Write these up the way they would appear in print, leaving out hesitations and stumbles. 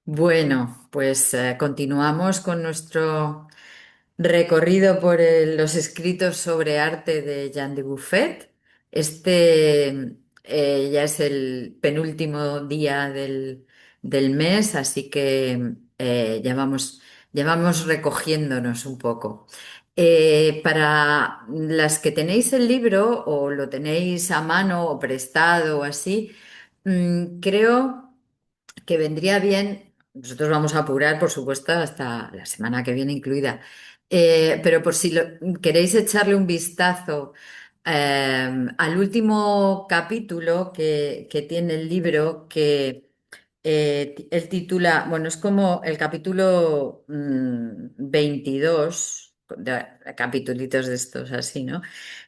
Bueno, pues continuamos con nuestro recorrido por los escritos sobre arte de Jean de Buffet. Este ya es el penúltimo día del mes, así que ya vamos recogiéndonos un poco. Para las que tenéis el libro o lo tenéis a mano o prestado o así, creo que vendría bien. Nosotros vamos a apurar, por supuesto, hasta la semana que viene incluida. Pero por si queréis echarle un vistazo al último capítulo que tiene el libro, que él titula, bueno, es como el capítulo 22, capitulitos de estos así, ¿no?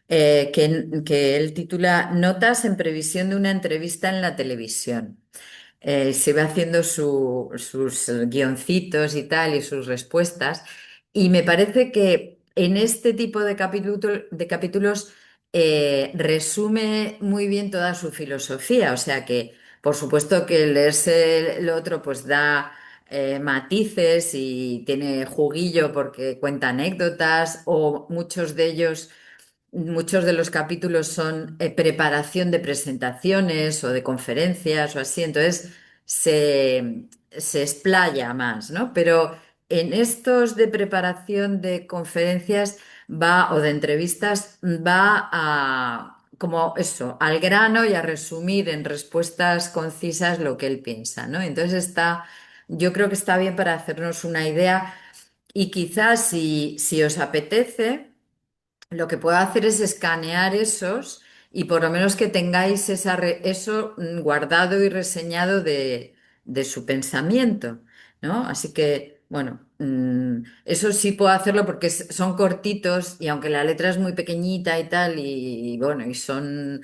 Que él titula Notas en previsión de una entrevista en la televisión. Se va haciendo sus guioncitos y tal y sus respuestas. Y me parece que en este tipo de capítulos resume muy bien toda su filosofía. O sea que, por supuesto que leerse el otro pues da matices y tiene juguillo porque cuenta anécdotas o muchos de los capítulos son preparación de presentaciones o de conferencias o así, entonces se explaya más, ¿no? Pero en estos de preparación de conferencias o de entrevistas va como eso, al grano y a resumir en respuestas concisas lo que él piensa, ¿no? Entonces yo creo que está bien para hacernos una idea y quizás si os apetece. Lo que puedo hacer es escanear esos y por lo menos que tengáis eso guardado y reseñado de su pensamiento, ¿no? Así que, bueno, eso sí puedo hacerlo porque son cortitos y aunque la letra es muy pequeñita y tal, y bueno, y son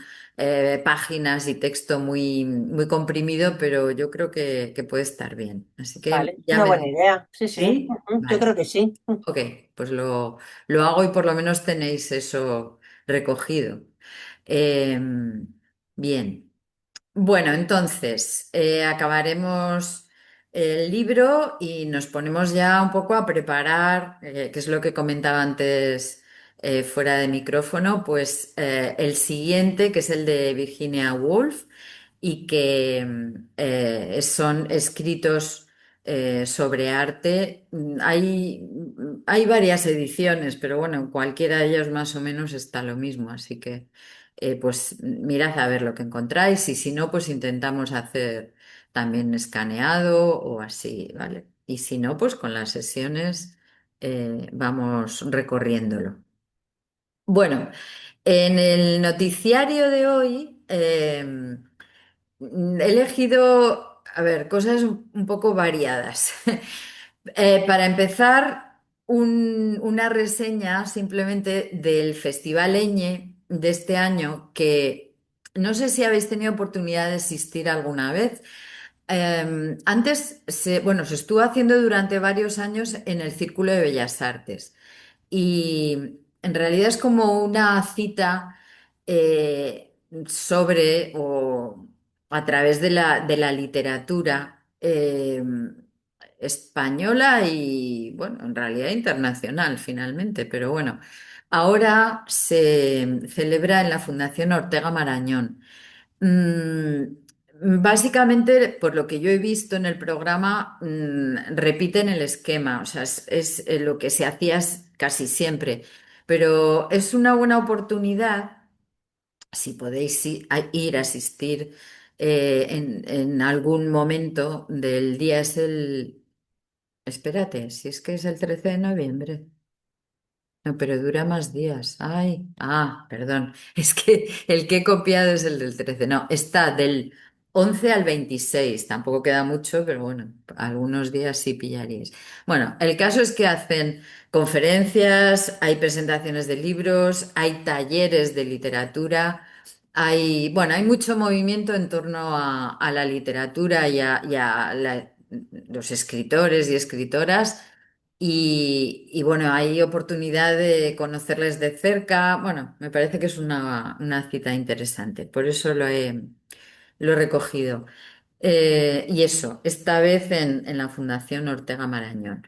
páginas y texto muy, muy comprimido, pero yo creo que puede estar bien. Así que Vale, ya una me buena digo, idea. Sí, sí. ¿sí? Yo Vale. creo que sí. Ok, pues lo hago y por lo menos tenéis eso recogido. Eh, bien. Bueno, entonces acabaremos el libro y nos ponemos ya un poco a preparar, que es lo que comentaba antes fuera de micrófono, pues el siguiente, que es el de Virginia Woolf y que son escritos sobre arte. Hay varias ediciones, pero bueno, en cualquiera de ellos más o menos está lo mismo, así que pues mirad a ver lo que encontráis y si no, pues intentamos hacer también escaneado o así, ¿vale? Y si no, pues con las sesiones vamos recorriéndolo. Bueno, en el noticiario de hoy he elegido, a ver, cosas un poco variadas. Para empezar, una reseña simplemente del Festival Eñe de este año, que no sé si habéis tenido oportunidad de asistir alguna vez. Antes, bueno, se estuvo haciendo durante varios años en el Círculo de Bellas Artes y en realidad es como una cita sobre o a través de la literatura española y, bueno, en realidad internacional finalmente, pero bueno, ahora se celebra en la Fundación Ortega Marañón. Mm, Básicamente, por lo que yo he visto en el programa, repiten el esquema, o sea, es lo que se hacía casi siempre, pero es una buena oportunidad, si podéis ir a asistir en algún momento del día, espérate, si es que es el 13 de noviembre. No, pero dura más días. Ay, perdón. Es que el que he copiado es el del 13. No, está del 11 al 26. Tampoco queda mucho, pero bueno, algunos días sí pillaríais. Bueno, el caso es que hacen conferencias, hay presentaciones de libros, hay talleres de literatura, bueno, hay mucho movimiento en torno a la literatura y a los escritores y escritoras. Y bueno, hay oportunidad de conocerles de cerca. Bueno, me parece que es una cita interesante, por eso lo he recogido. Y eso, esta vez en la Fundación Ortega Marañón.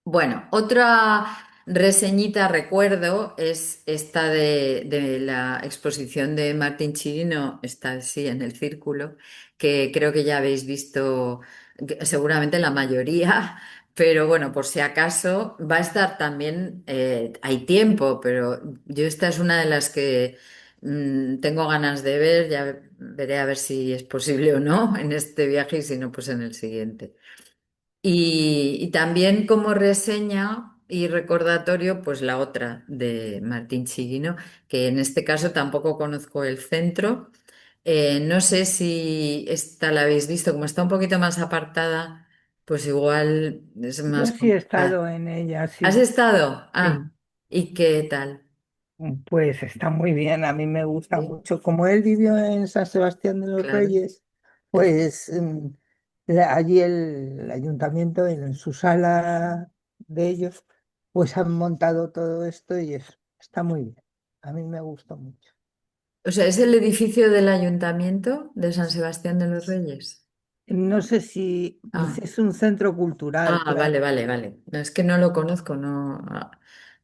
Bueno, otra reseñita recuerdo es esta de la exposición de Martín Chirino, está sí en el Círculo, que creo que ya habéis visto seguramente la mayoría, pero bueno, por si acaso va a estar también, hay tiempo, pero yo esta es una de las que tengo ganas de ver, ya veré a ver si es posible o no en este viaje y si no, pues en el siguiente. Y también como reseña y recordatorio, pues la otra de Martín Chirino, que en este caso tampoco conozco el centro. No sé si esta la habéis visto, como está un poquito más apartada, pues igual es Yo más sí he complicada. estado en ella, ¿Has sí, estado? sí. Ah, ¿y qué tal? Pues está muy bien, a mí me gusta mucho. Como él vivió en San Sebastián de los Claro. Reyes, pues allí el ayuntamiento, en su sala de ellos, pues han montado todo esto y está muy bien. A mí me gusta mucho. O sea, ¿es el edificio del Ayuntamiento de San Sebastián de los Reyes? No sé si Ah. es un centro cultural, Ah, claro. vale, vale, vale. No, es que no lo conozco, no.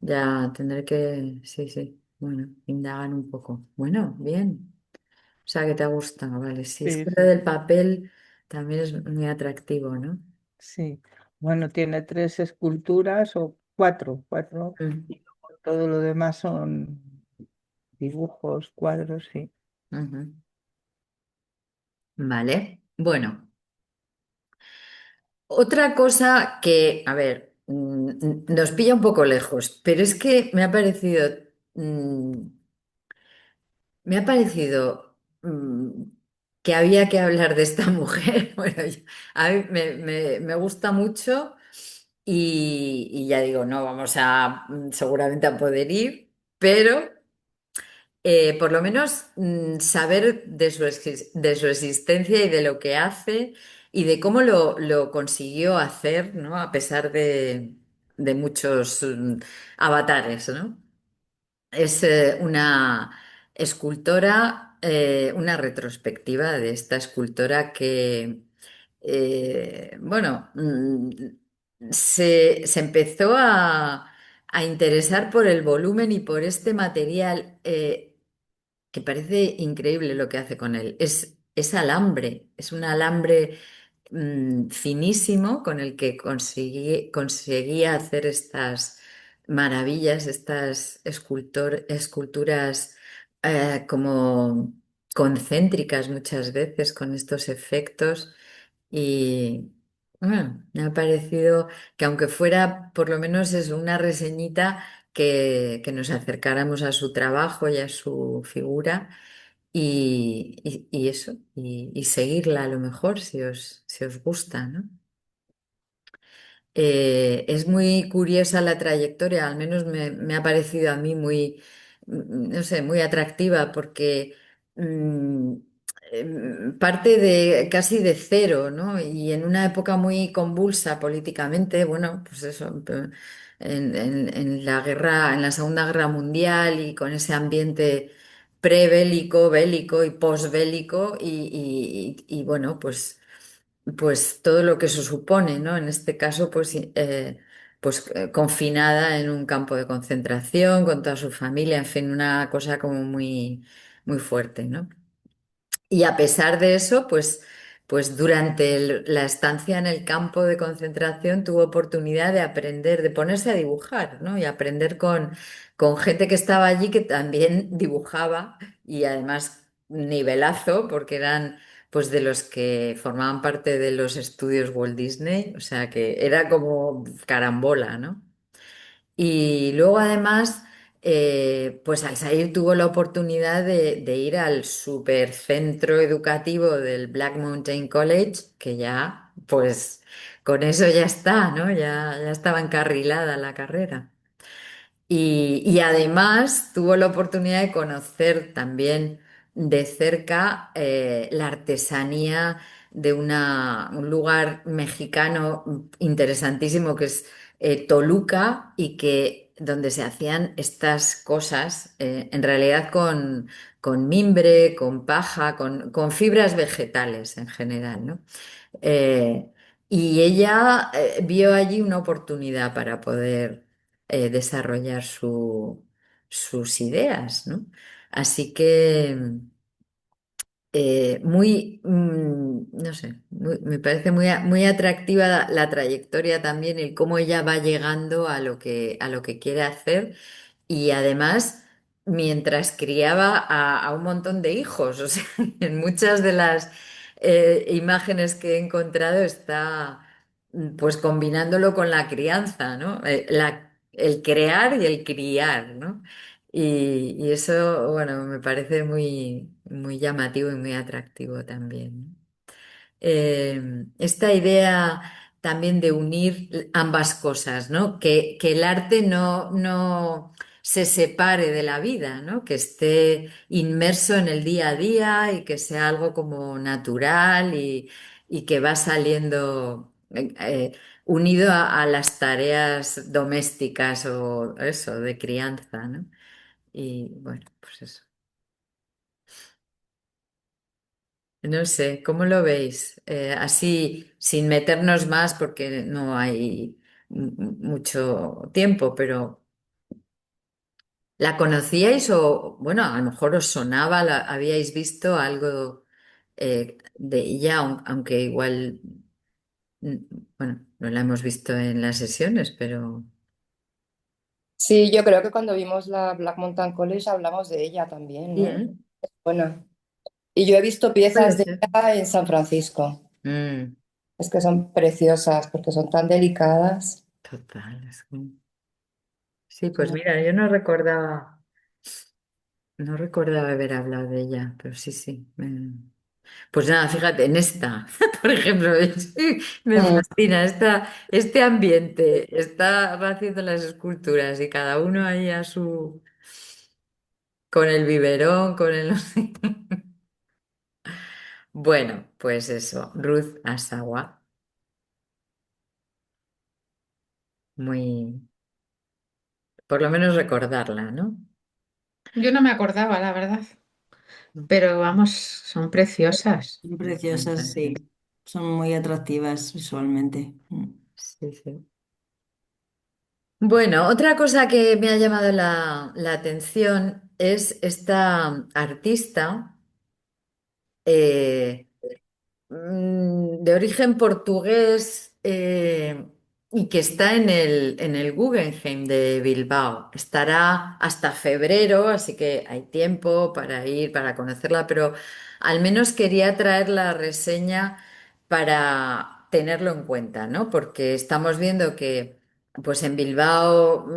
Ya tendré que, sí, sí. Bueno, indagar un poco. Bueno, bien. O sea, que te gusta, vale. Sí, es Sí, que lo sí, del papel también es muy atractivo, ¿no? sí. Bueno, tiene tres esculturas o cuatro, Mm, y luego todo lo demás son dibujos, cuadros, sí. ujú. Vale. Bueno, otra cosa que, a ver, nos pilla un poco lejos, pero es que mm, me ha parecido que había que hablar de esta mujer. Bueno, a mí me gusta mucho y ya digo, no vamos a seguramente a poder ir, pero por lo menos saber de su existencia y de lo que hace y de cómo lo consiguió hacer, ¿no? A pesar de muchos avatares, ¿no? Es una escultora, una retrospectiva de esta escultora que, bueno, se empezó a interesar por el volumen y por este material que parece increíble lo que hace con él. Es alambre, es un alambre finísimo con el que conseguía hacer estas maravillas, estas esculturas como concéntricas muchas veces con estos efectos y bueno, me ha parecido que aunque fuera por lo menos es una reseñita que nos acercáramos a su trabajo y a su figura y eso, y seguirla a lo mejor si os gusta, ¿no? Es muy curiosa la trayectoria, al menos me ha parecido a mí muy, no sé, muy atractiva porque mm, parte de casi de cero, ¿no? Y en una época muy convulsa políticamente, bueno, pues eso, en la guerra, en la Segunda Guerra Mundial y con ese ambiente prebélico, bélico y posbélico y bueno, pues todo lo que eso supone, ¿no? En este caso, confinada en un campo de concentración con toda su familia, en fin, una cosa como muy, muy fuerte, ¿no? Y a pesar de eso, pues durante la estancia en el campo de concentración tuvo oportunidad de aprender, de ponerse a dibujar, ¿no? Y aprender con gente que estaba allí que también dibujaba y además nivelazo, porque eran pues de los que formaban parte de los estudios Walt Disney, o sea que era como carambola, ¿no? Y luego además, pues al salir tuvo la oportunidad de ir al supercentro educativo del Black Mountain College, que ya, pues con eso ya está, ¿no? Ya estaba encarrilada la carrera. Y además tuvo la oportunidad de conocer también de cerca la artesanía de un lugar mexicano interesantísimo que es Toluca y que donde se hacían estas cosas, en realidad con mimbre, con paja, con fibras vegetales en general, ¿no? Eh, y ella vio allí una oportunidad para poder desarrollar sus ideas, ¿no? Así que no sé, me parece muy atractiva la trayectoria también, el cómo ella va llegando a lo que quiere hacer y además mientras criaba a un montón de hijos, o sea, en muchas de las imágenes que he encontrado está pues combinándolo con la crianza, ¿no? El crear y el criar, ¿no? Y eso, bueno, me parece muy llamativo y muy atractivo también, ¿no? Esta idea también de unir ambas cosas, ¿no? Que el arte no se separe de la vida, ¿no? Que esté inmerso en el día a día y que sea algo como natural y que va saliendo unido a las tareas domésticas o eso, de crianza, ¿no? Y bueno, pues eso. No sé, ¿cómo lo veis? Así, sin meternos más, porque no hay mucho tiempo, pero ¿la conocíais o, bueno, a lo mejor os sonaba, habíais visto algo de ella, aunque igual, mm, bueno, no la hemos visto en las sesiones, pero Sí, yo creo que cuando vimos la Black Mountain College hablamos de ella también, sí, ¿no? ¿eh? Bueno, y yo he visto Puede piezas de ser. ella en San Francisco. Mm, Es que son preciosas porque son tan delicadas. total. Sí, pues mira, yo no recordaba haber hablado de ella, pero sí, sí. Pues nada, fíjate, en esta, por ejemplo, sí, me Mm. fascina este ambiente, está haciendo las esculturas y cada uno ahí con el biberón, con el... no sé. Bueno, pues eso, Ruth Asawa, muy, por lo menos recordarla, ¿no? Yo no me acordaba, la verdad, pero vamos, son preciosas. Son Me preciosas, encanta, sí. sí, Son muy atractivas visualmente. sí, sí. Bueno, otra cosa que me ha llamado la atención es esta artista. eh, de origen portugués y que está en el Guggenheim de Bilbao. Estará hasta febrero, así que hay tiempo para ir, para conocerla, pero al menos quería traer la reseña para tenerlo en cuenta, ¿no? Porque estamos viendo que pues en Bilbao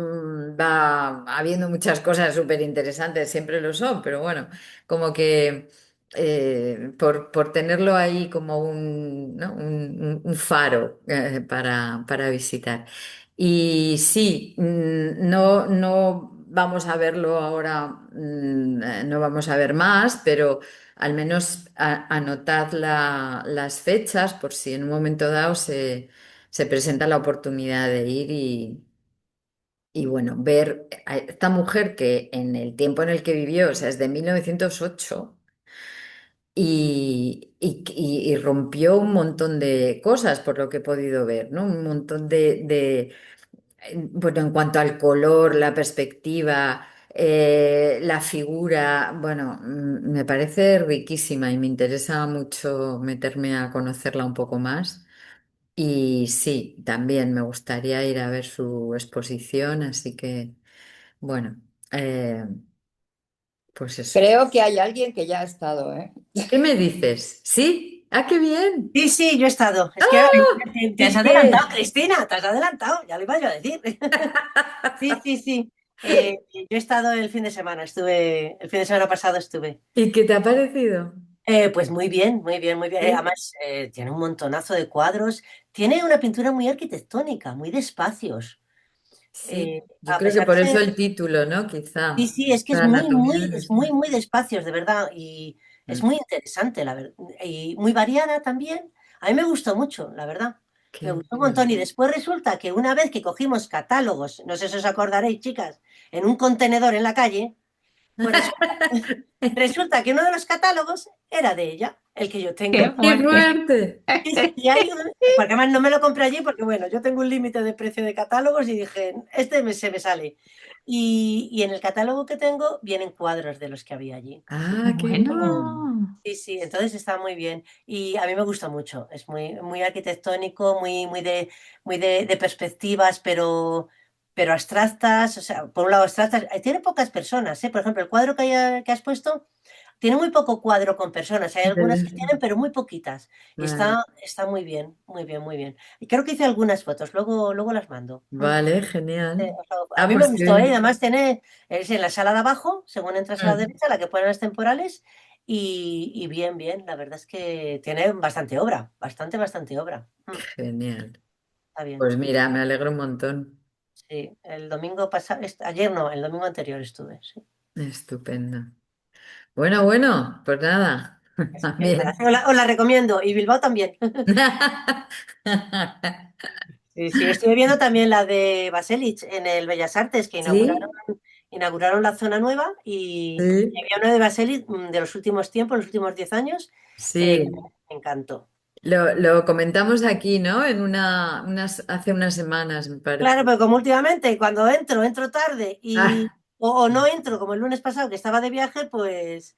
va habiendo muchas cosas súper interesantes, siempre lo son, pero bueno, como que por tenerlo ahí como ¿no? Un faro para visitar. Y sí, no vamos a verlo ahora, no vamos a ver más, pero al menos anotad las fechas por si en un momento dado se presenta la oportunidad de ir y bueno, ver a esta mujer que en el tiempo en el que vivió, o sea, es de 1908 y rompió un montón de cosas, por lo que he podido ver, ¿no? Un montón bueno, en cuanto al color, la perspectiva, la figura, bueno, me parece riquísima y me interesa mucho meterme a conocerla un poco más. Y sí, también me gustaría ir a ver su exposición, así que, bueno, eh, pues eso. Creo que hay alguien que ya ha estado, ¿eh? ¿Qué me dices? ¿Sí? ¡Ah, qué bien! Sí, sí, yo he estado. Es que te has ¿Y adelantado, qué? Cristina, te has adelantado, ya lo iba yo a decir. Sí, sí, sí. Yo he estado el fin de semana, el fin de semana pasado estuve. ¿Y qué te ha parecido? Pues muy bien, muy bien, muy bien. Sí, Además, tiene un montonazo de cuadros. Tiene una pintura muy arquitectónica, muy de espacios. sí, yo A creo que pesar por de eso ser. el título, ¿no? Sí, Quizá, sí, es que la anatomía del es muy, desnudo. muy de espacios, de verdad. Y es Mm, muy interesante, la verdad. Y muy variada también. A mí me gustó mucho, la verdad. qué Me gustó un montón. Y después resulta que una vez que cogimos catálogos, no sé si os acordaréis, chicas, en un contenedor en la calle, pues resulta que uno de los catálogos era de ella, el que yo Qué tengo. ¡Qué fuerte. fuerte! Y ahí, porque además no me lo compré allí porque, bueno, yo tengo un límite de precio de catálogos y dije, se me sale. Y en el catálogo que tengo vienen cuadros de los que había allí. Ah, qué bien. Bueno, Sí, sí, entonces está muy bien. Y a mí me gusta mucho. Es muy arquitectónico, muy de perspectivas, pero abstractas. O sea, por un lado abstractas. Tiene pocas personas, ¿eh? Por ejemplo, el cuadro que has puesto tiene muy poco cuadro con personas. Hay algunas que tienen, pero muy poquitas. Y Vale, está muy bien, muy bien, muy bien. Y creo que hice algunas fotos, luego las mando. vale, genial. A Ah, mí me pues qué gustó, ¿eh? bien. Además, es en la sala de abajo, según entras a la Mm, derecha, la que ponen las temporales, y bien, bien. La verdad es que tiene bastante obra, bastante obra. genial. Está bien. Pues mira, me alegro un montón. Sí, el domingo pasado, ayer no, el domingo anterior estuve, sí. Estupendo. Bueno, pues nada, Así que nada, también. os la recomiendo, y Bilbao también. Sí, sí, estuve viendo también la de Baselich en el Bellas Artes, que inauguraron, Sí, inauguraron la zona nueva y sí, había una de Baselich de los últimos tiempos, los últimos 10 años, que sí. me encantó. Lo comentamos aquí, ¿no? Hace unas semanas, me Claro, parece. pero como últimamente cuando entro tarde Ah, o no entro como el lunes pasado que estaba de viaje, ya. pues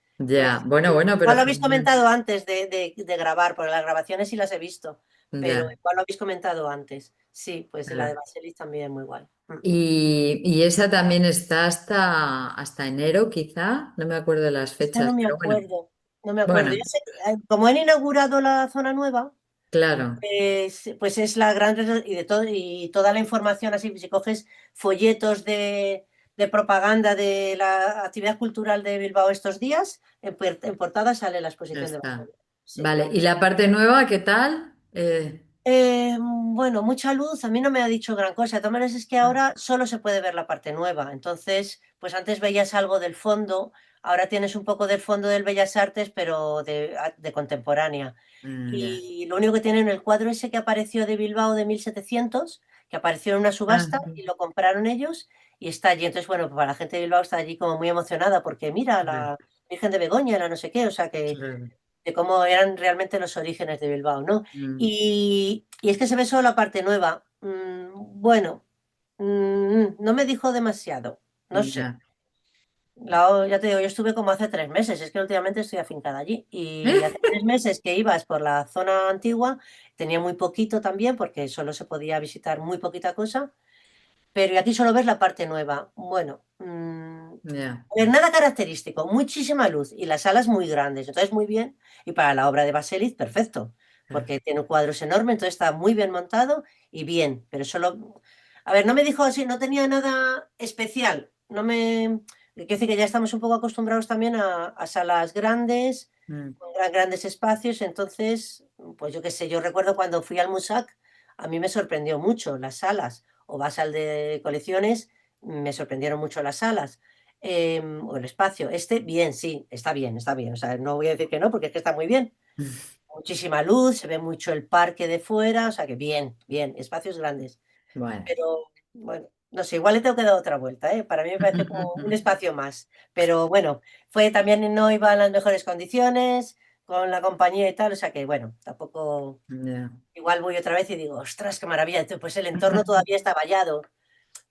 Bueno, pero igual lo habéis genial. comentado antes de grabar, porque las grabaciones sí las he visto, pero Ya. igual lo habéis comentado antes. Sí, pues la de Ah. Baselis también muy guay. Y esa también está hasta enero, quizá. No me acuerdo de las Esta fechas, no me pero bueno. acuerdo, no me acuerdo. Bueno, Yo sé que, como han inaugurado la zona nueva, claro. pues es la gran y de todo y toda la información así, si coges folletos de propaganda de la actividad cultural de Bilbao estos días, en portada sale la Ya exposición de está. Barcelona. Sí. Vale. ¿Y la parte nueva, qué tal? Bueno, mucha luz, a mí no me ha dicho gran cosa. De todas maneras, es que ahora solo se puede ver la parte nueva. Entonces, pues antes veías algo del fondo, ahora tienes un poco del fondo del Bellas Artes, pero de contemporánea. Ya. Y lo único que tiene en el cuadro ese que apareció de Bilbao de 1700, que apareció en una Ah, subasta y lo compraron ellos y está allí. Entonces, bueno, para la gente de Bilbao está allí como muy emocionada porque mira, ya. la Virgen de Begoña, la no sé qué, o sea que Claro. de cómo eran realmente los orígenes de Bilbao, ¿no? Mm, Y es que se ve solo la parte nueva. Bueno, no me dijo demasiado, no sé. ya. Ya te digo, yo estuve como hace 3 meses, es que últimamente estoy afincada allí. Y hace 3 meses que ibas por la zona antigua, tenía muy poquito también, porque solo se podía visitar muy poquita cosa, pero aquí solo ves la parte nueva. Bueno, Ya. a ver, nada característico, muchísima luz y las salas muy grandes, entonces muy bien. Y para la obra de Baseliz, perfecto, porque tiene cuadros enormes, entonces está muy bien montado y bien, pero solo. A ver, no me dijo así, no tenía nada especial. No me. Quiero decir que ya estamos un poco acostumbrados también a salas grandes, Mm, con grandes espacios, entonces, pues yo qué sé, yo recuerdo cuando fui al Musac, a mí me sorprendió mucho las salas, o vas al de colecciones, me sorprendieron mucho las salas o el espacio. Bien, sí, está bien, está bien. O sea, no voy a decir que no, porque es que está muy bien. Muchísima luz, se ve mucho el parque de fuera, o sea que bien, bien, espacios grandes. bueno. Pero bueno, no sé, igual le tengo que dar otra vuelta, ¿eh? Para mí me parece como un espacio más. Pero bueno, no iba en las mejores condiciones, con la compañía y tal, o sea que bueno, tampoco. Ya. Igual voy otra vez y digo, ostras, qué maravilla. Pues el entorno todavía está vallado.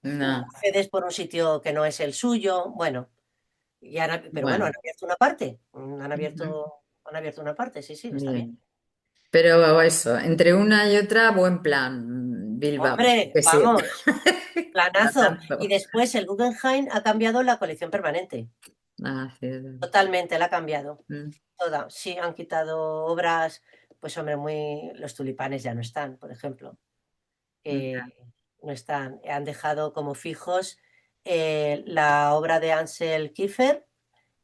No, Accedes por un sitio que no es el suyo. Bueno, pero bueno, bueno. han abierto una parte. Han abierto una parte, sí, sí, está bien. Bien. Pero eso, entre una y otra, buen plan, Bilbao. Hombre, Que sí. vamos, planazo. Y Planazo. después el Guggenheim ha cambiado la colección permanente. Ah, sí, es verdad. Totalmente, la ha cambiado. Mm, Toda. Sí, han quitado obras, pues hombre, los tulipanes ya no están, por ejemplo. ya. No están. Han dejado como fijos la obra de Ansel Kiefer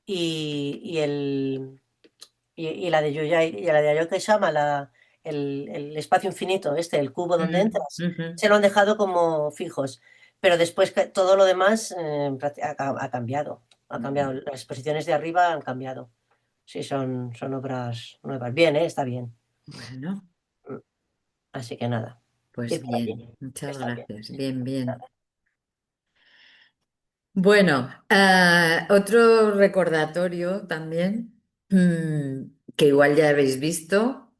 y la de y la de Ayoke Sama, el espacio infinito, el cubo donde Mm, entras, ujú. se lo han dejado como fijos. Pero después todo lo demás ha cambiado. Ha cambiado. Las exposiciones de arriba han cambiado. Sí, son obras nuevas. Bien, está bien. Bueno, Mm, Así que nada. Pues ir por allí. bien, muchas Está bien. gracias. Bien, bien. Bueno, otro recordatorio también, que igual ya habéis visto,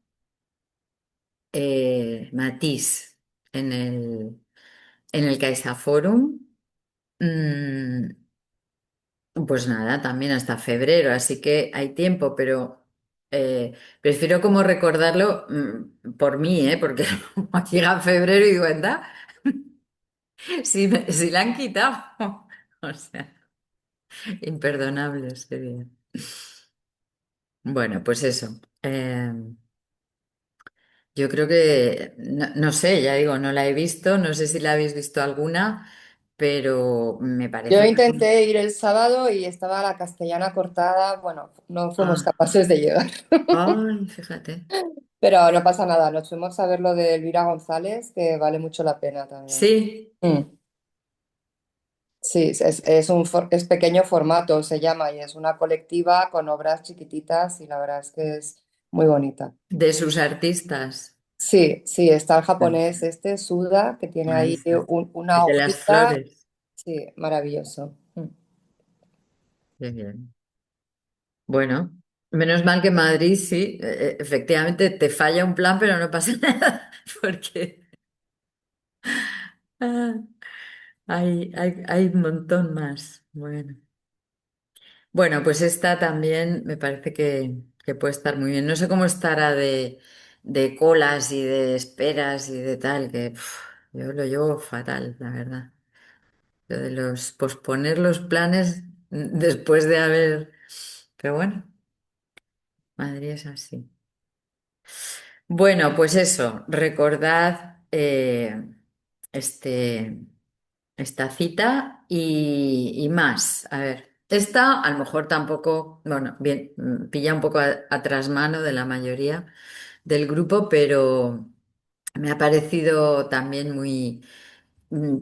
Matisse en el CaixaForum. Mm, pues nada, también hasta febrero, así que hay tiempo, pero prefiero como recordarlo por mí, porque llega febrero y digo, anda, si la han quitado. O sea, imperdonable sería. Bueno, pues eso. Yo creo que, no sé, ya digo, no la he visto, no sé si la habéis visto alguna, pero me Yo parece que... intenté ir el sábado y estaba la castellana cortada. Bueno, no fuimos Ah, capaces de llegar, ay, fíjate. pero no pasa nada. Nos fuimos a ver lo de Elvira González, que vale mucho la pena también. Sí, Mm. Sí, es pequeño formato, se llama, y es una colectiva con obras chiquititas y la verdad es que es muy bonita. de sus artistas. Sí, sí, está el japonés este, Suda, que tiene Ahí ahí está. El una de las hojita. flores. Sí, maravilloso. Mm. Qué bien. Bueno, menos mal que Madrid sí, efectivamente te falla un plan, pero no pasa nada, porque ah, hay un montón más. Bueno. Bueno, pues esta también me parece que puede estar muy bien. No sé cómo estará de colas y de esperas y de tal, que yo lo llevo fatal, la verdad. Lo de los posponer los planes después de haber... Pero bueno, Madrid es así. Bueno, pues eso, recordad este, esta cita y más. A ver, esta a lo mejor tampoco, bueno, bien, pilla un poco a trasmano de la mayoría del grupo, pero me ha parecido también muy mm,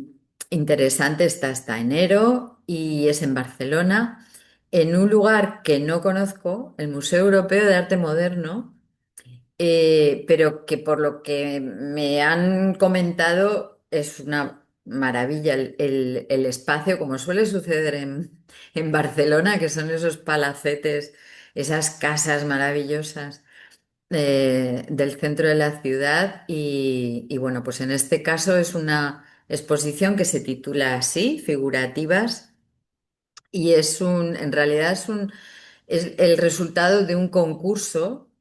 interesante. Está hasta enero y es en Barcelona, en un lugar que no conozco, el Museo Europeo de Arte Moderno, pero que por lo que me han comentado es una maravilla el espacio, como suele suceder en Barcelona, que son esos palacetes, esas casas maravillosas del centro de la ciudad. Y bueno, pues en este caso es una exposición que se titula así, Figurativas, y en realidad es el resultado de un concurso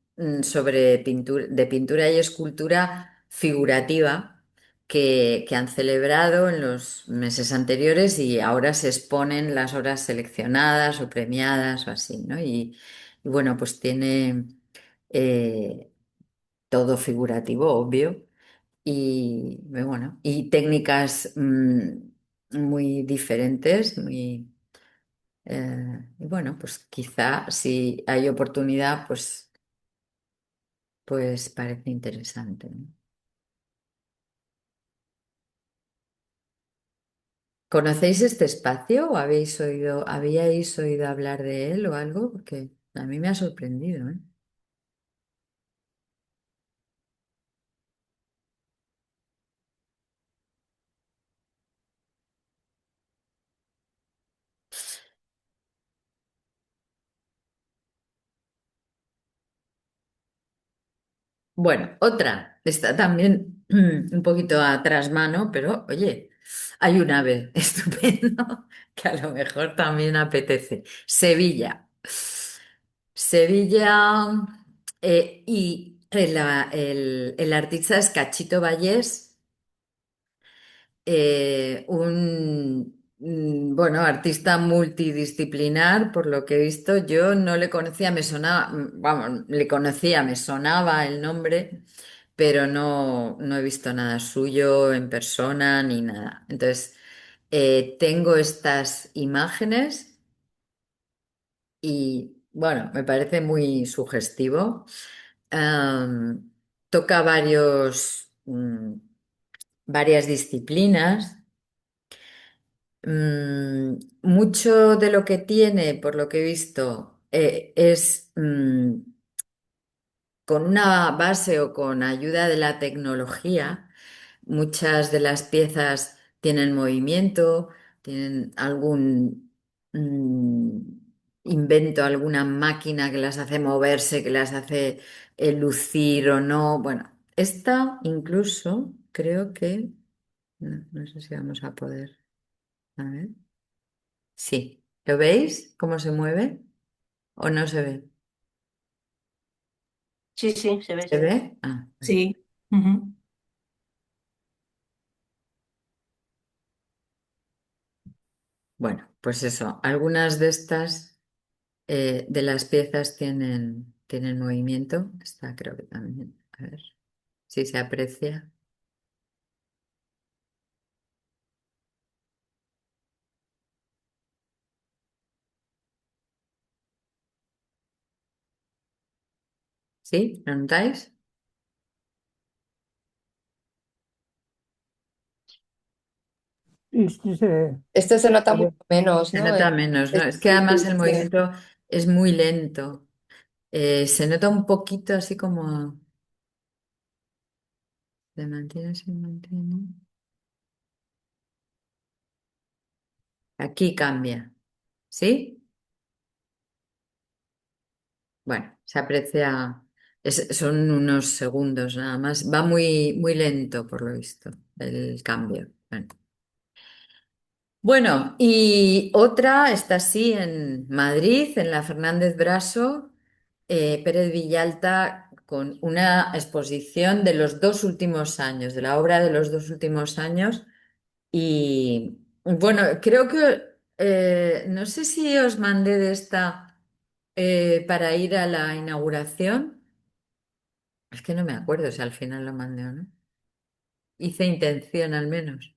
sobre de pintura y escultura figurativa que han celebrado en los meses anteriores y ahora se exponen las obras seleccionadas o premiadas o así, ¿no? Y bueno, pues tiene eh, todo figurativo, obvio, y bueno, y técnicas muy diferentes, muy y bueno, pues quizá si hay oportunidad, pues parece interesante, ¿no? ¿Conocéis este espacio o habíais oído hablar de él o algo? Porque a mí me ha sorprendido, ¿eh? Bueno, otra, está también un poquito atrás mano, pero oye, hay un ave estupendo que a lo mejor también apetece. Sevilla. Sevilla y el artista es Cachito Vallés, bueno, artista multidisciplinar, por lo que he visto. Yo no le conocía, me sonaba, vamos, le conocía, me sonaba el nombre, pero no he visto nada suyo en persona ni nada. Entonces, tengo estas imágenes y, bueno, me parece muy sugestivo. Am, toca varias disciplinas. Mucho de lo que tiene, por lo que he visto, es con una base o con ayuda de la tecnología. muchas de las piezas tienen movimiento, tienen algún mm, invento, alguna máquina que las hace moverse, que las hace lucir o no. Bueno, esta incluso creo que, no, no sé si vamos a poder. A ver. Sí. ¿Lo veis? ¿Cómo se mueve? ¿O no se ve? Sí, sí, se ve, ¿Se se ve. ve? Ah, vale. Sí. Ujú. Bueno, pues eso. Algunas de estas, de las piezas tienen movimiento. Esta creo que también. A ver si se aprecia. ¿Sí? ¿Lo notáis? Y sí Este se nota mucho ve. menos, Se ¿no? nota menos, ¿no? Es que Sí, además el sí. movimiento es muy lento. Se nota un poquito así como se mantiene, se mantiene. Aquí cambia. ¿Sí? Bueno, se aprecia. Son unos segundos nada más. Va muy, muy lento, por lo visto, el cambio. Bueno, y otra está así en Madrid, en la Fernández Braso, Pérez Villalta, con una exposición de los dos últimos años, de la obra de los dos últimos años. Y bueno, creo que, no sé si os mandé de esta para ir a la inauguración. Es que no me acuerdo si al final lo mandé o no. Hice intención al menos.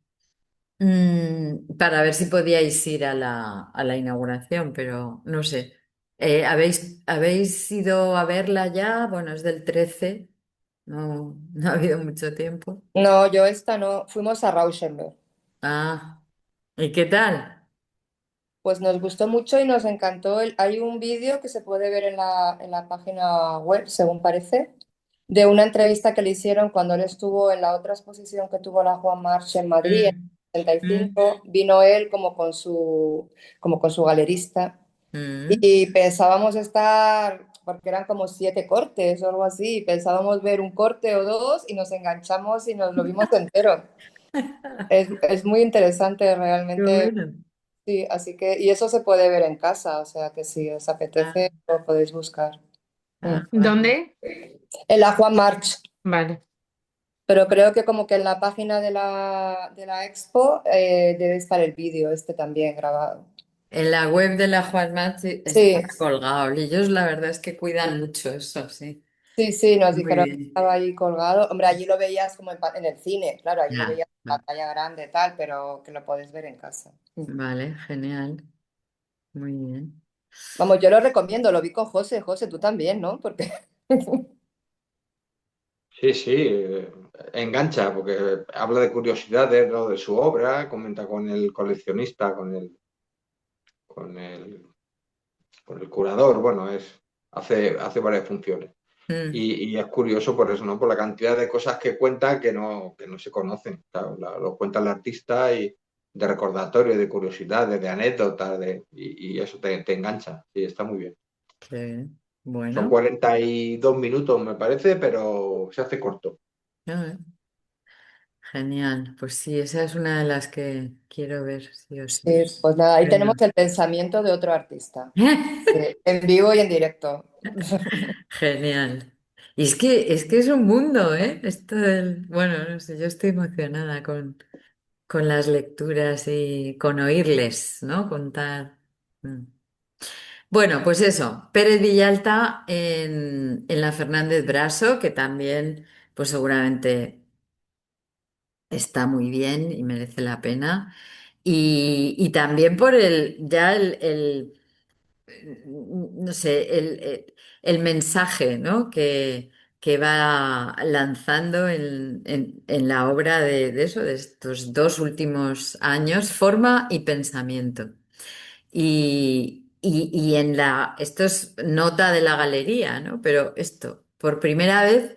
Para ver si podíais ir a la inauguración, pero no sé. ¿Habéis ido a verla ya? Bueno, es del 13, no, no ha habido mucho tiempo. No, yo esta no. Fuimos a Rauschenberg. Ah, ¿y qué tal? Pues nos gustó mucho y nos encantó. Hay un vídeo que se puede ver en la página web, según parece, de una entrevista que le hicieron cuando él estuvo en la otra exposición que tuvo la Juan March en Madrid en Mm, el 75. mm, Vino él como con su galerista mm. y pensábamos estar, porque eran como 7 cortes o algo así, pensábamos ver un corte o dos y nos enganchamos y nos lo vimos entero. Es muy interesante Qué realmente. bueno. Sí, así que, y eso se puede ver en casa, o sea que si os Ah, apetece, lo podéis buscar. Mm. vale. ¿Dónde? En la Juan March, Vale. pero creo que como que en la página de la expo debe estar el vídeo este también grabado. En la web de la Juan Mati está Sí, colgado y ellos la verdad es que cuidan mucho eso, sí. sí, sí, nos Muy dijeron que bien. estaba ahí colgado. Hombre, allí lo veías como en el cine, claro, allí lo Ya, veías en ya. pantalla grande, tal, pero que lo podéis ver en casa. Mm. Vale, genial. Muy bien. Vamos, yo lo recomiendo, lo vi con José, José, tú también, ¿no? Porque Sí, sí, engancha porque habla de curiosidades, ¿no? De su obra, comenta con el coleccionista, con el, con el curador, bueno, hace varias funciones. Mm, Y es curioso por eso, ¿no? Por la cantidad de cosas que cuenta que no se conocen. Claro, lo cuenta el artista y de recordatorio, de curiosidades, de anécdotas, y eso te engancha. Y está muy bien. qué bien. Son Bueno, 42 minutos, me parece, pero se hace corto. ah, genial. Pues sí, esa es una de las que quiero ver, sí o sí. sí, pues nada, ahí tenemos Bueno. el pensamiento de otro artista, en vivo y en directo. Genial. Y es que es un mundo, ¿eh? Esto del, bueno, no sé, yo estoy emocionada con las lecturas y con oírles, ¿no? Contar. Mm. Bueno, pues eso, Pérez Villalta en la Fernández Braso, que también, pues seguramente está muy bien y merece la pena. Y también por no sé, el mensaje, ¿no? que va lanzando en la obra de eso, de estos dos últimos años, forma y pensamiento. Y esto es nota de la galería, ¿no? Pero esto, por primera vez,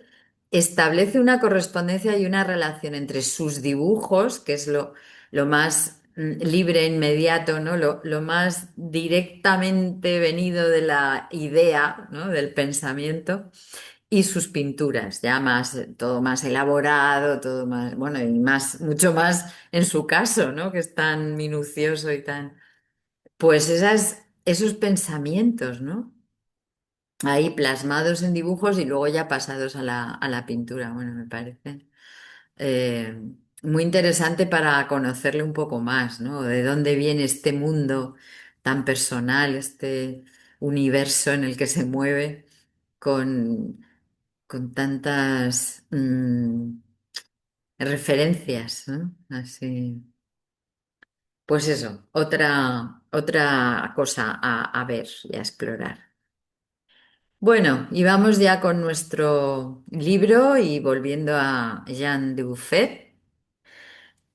establece una correspondencia y una relación entre sus dibujos, que es lo más libre, inmediato, ¿no? Lo más directamente venido de la idea, ¿no? Del pensamiento, y sus pinturas, ya más, todo más elaborado, todo más, bueno, y más, mucho más en su caso, ¿no? Que es tan minucioso y tan. Pues esos pensamientos, ¿no? Ahí plasmados en dibujos y luego ya pasados a la pintura. Bueno, me parece eh, muy interesante para conocerle un poco más, ¿no? De dónde viene este mundo tan personal, este universo en el que se mueve con, con tantas referencias, ¿no? Así. Pues eso, otra cosa a ver y a explorar. Bueno, y vamos ya con nuestro libro y volviendo a Jean Dubuffet.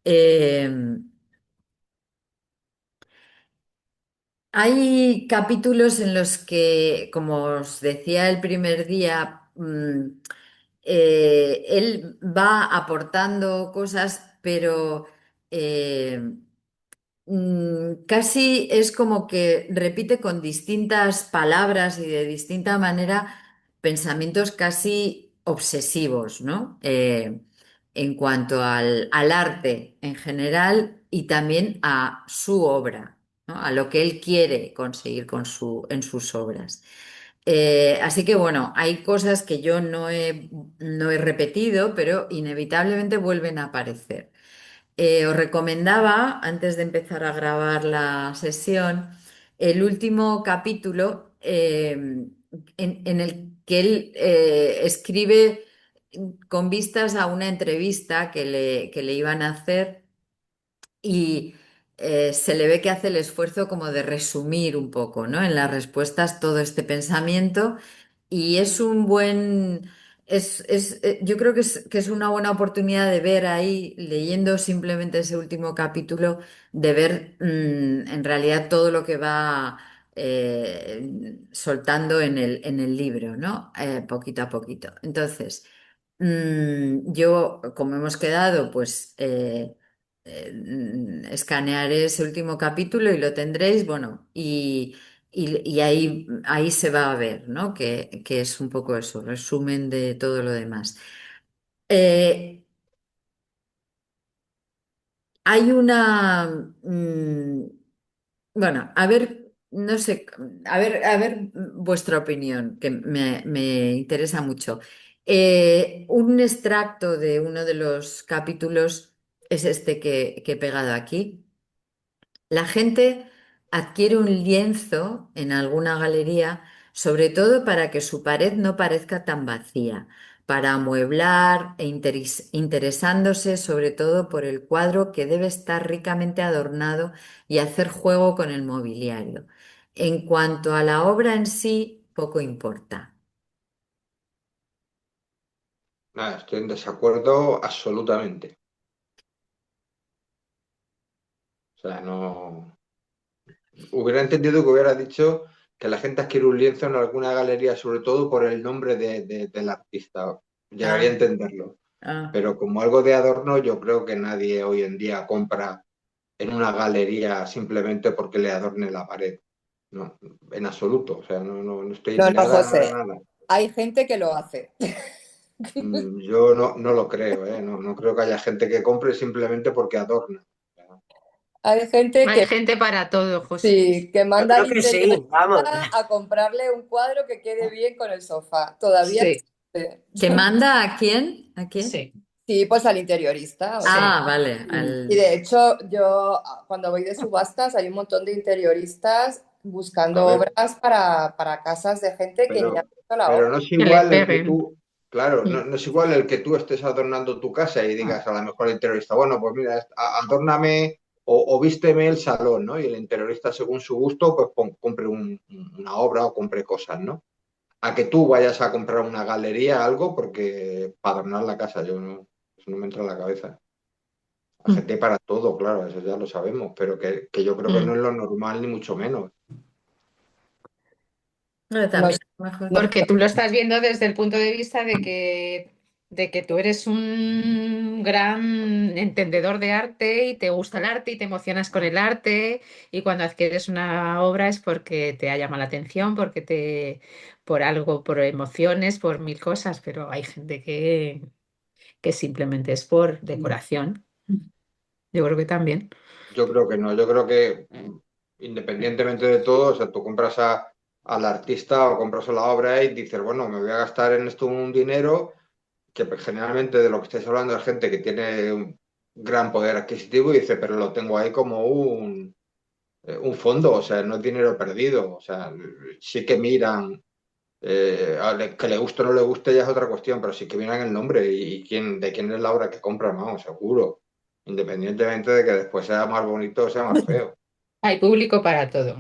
Eh, Hay capítulos en los que, como os decía el primer día, él va aportando cosas, pero eh, casi es como que repite con distintas palabras y de distinta manera pensamientos casi obsesivos, ¿no? En cuanto al arte en general y también a su obra, ¿no? A lo que él quiere conseguir en sus obras. Así que bueno, hay cosas que yo no he repetido, pero inevitablemente vuelven a aparecer. Os recomendaba, antes de empezar a grabar la sesión, el último capítulo en el que él escribe con vistas a una entrevista que le iban a hacer y se le ve que hace el esfuerzo como de resumir un poco, ¿no? En las respuestas todo este pensamiento y es un buen, yo creo que es una buena oportunidad de ver ahí, leyendo simplemente ese último capítulo, de ver en realidad todo lo que va soltando en el libro, ¿no? Poquito a poquito. Entonces, yo, como hemos quedado, pues escanearé ese último capítulo y lo tendréis, bueno, y ahí se va a ver, ¿no? Que es un poco eso, resumen de todo lo demás. Eh, Hay bueno, a ver, no sé, a ver vuestra opinión, que me interesa mucho. Un extracto de uno de los capítulos es este que he pegado aquí. La gente adquiere un lienzo en alguna galería, sobre todo para que su pared no parezca tan vacía, para amueblar e interesándose sobre todo por el cuadro que debe estar ricamente adornado y hacer juego con el mobiliario. En cuanto a la obra en sí, poco importa. Nada, estoy en desacuerdo absolutamente. O sea, no. Hubiera entendido que hubiera dicho que la gente adquiere un lienzo en alguna galería, sobre todo por el nombre del artista. Llegaría a Ah, entenderlo. ah. Pero como algo de adorno, yo creo que nadie hoy en día compra en una galería simplemente porque le adorne la pared. No, en absoluto. O sea, no estoy No, no, José, nada. hay gente que lo hace. Yo no lo creo, ¿eh? No creo que haya gente que compre simplemente porque adorna. Hay gente Hay que gente para todo, José. sí, que Yo manda creo al que sí, vamos. interiorista a comprarle un cuadro que quede bien con el sofá. Todavía Sí, existe. ¿Que manda a quién? ¿A quién? sí, Sí, pues al interiorista. O sea, sí. Ah, vale, y de hecho, yo cuando voy de subastas hay un montón de interioristas A buscando ver, obras para casas de gente que ni ha pero, visto la pero obra. no es Que le igual el que peguen. tú, claro, Mm. no es igual el que tú estés adornando tu casa y digas a lo mejor el interiorista, bueno, pues mira, adórname o vísteme el salón, ¿no? Y el interiorista, según su gusto, pues compre una obra o compre cosas, ¿no? A que tú vayas a comprar una galería, algo, porque para adornar la casa, eso no me entra en la cabeza. Hay Mm. gente para todo, claro, eso ya lo sabemos, pero que yo creo que no Mm. es lo normal ni mucho menos. No, No, también, a lo mejor. no, Porque tú lo estás viendo desde el punto de vista de que de que tú eres un gran entendedor de arte y te gusta el arte y te emocionas con el arte y cuando adquieres una obra es porque te ha llamado la atención, por algo, por emociones, por mil cosas, pero hay gente que simplemente es por decoración. Yo creo que también. Yo creo que no, yo creo que independientemente de todo, o sea, tú compras al artista o compras a la obra y dices, bueno, me voy a gastar en esto un dinero que pues, generalmente de lo que estáis hablando es gente que tiene un gran poder adquisitivo y dice, pero lo tengo ahí como un fondo, o sea, no es dinero perdido, o sea, sí que miran, que le guste o no le guste ya es otra cuestión, pero sí que miran el nombre y quién, de quién es la obra que compran, vamos, seguro, independientemente de que después sea más bonito o sea más feo. Hay público para todo.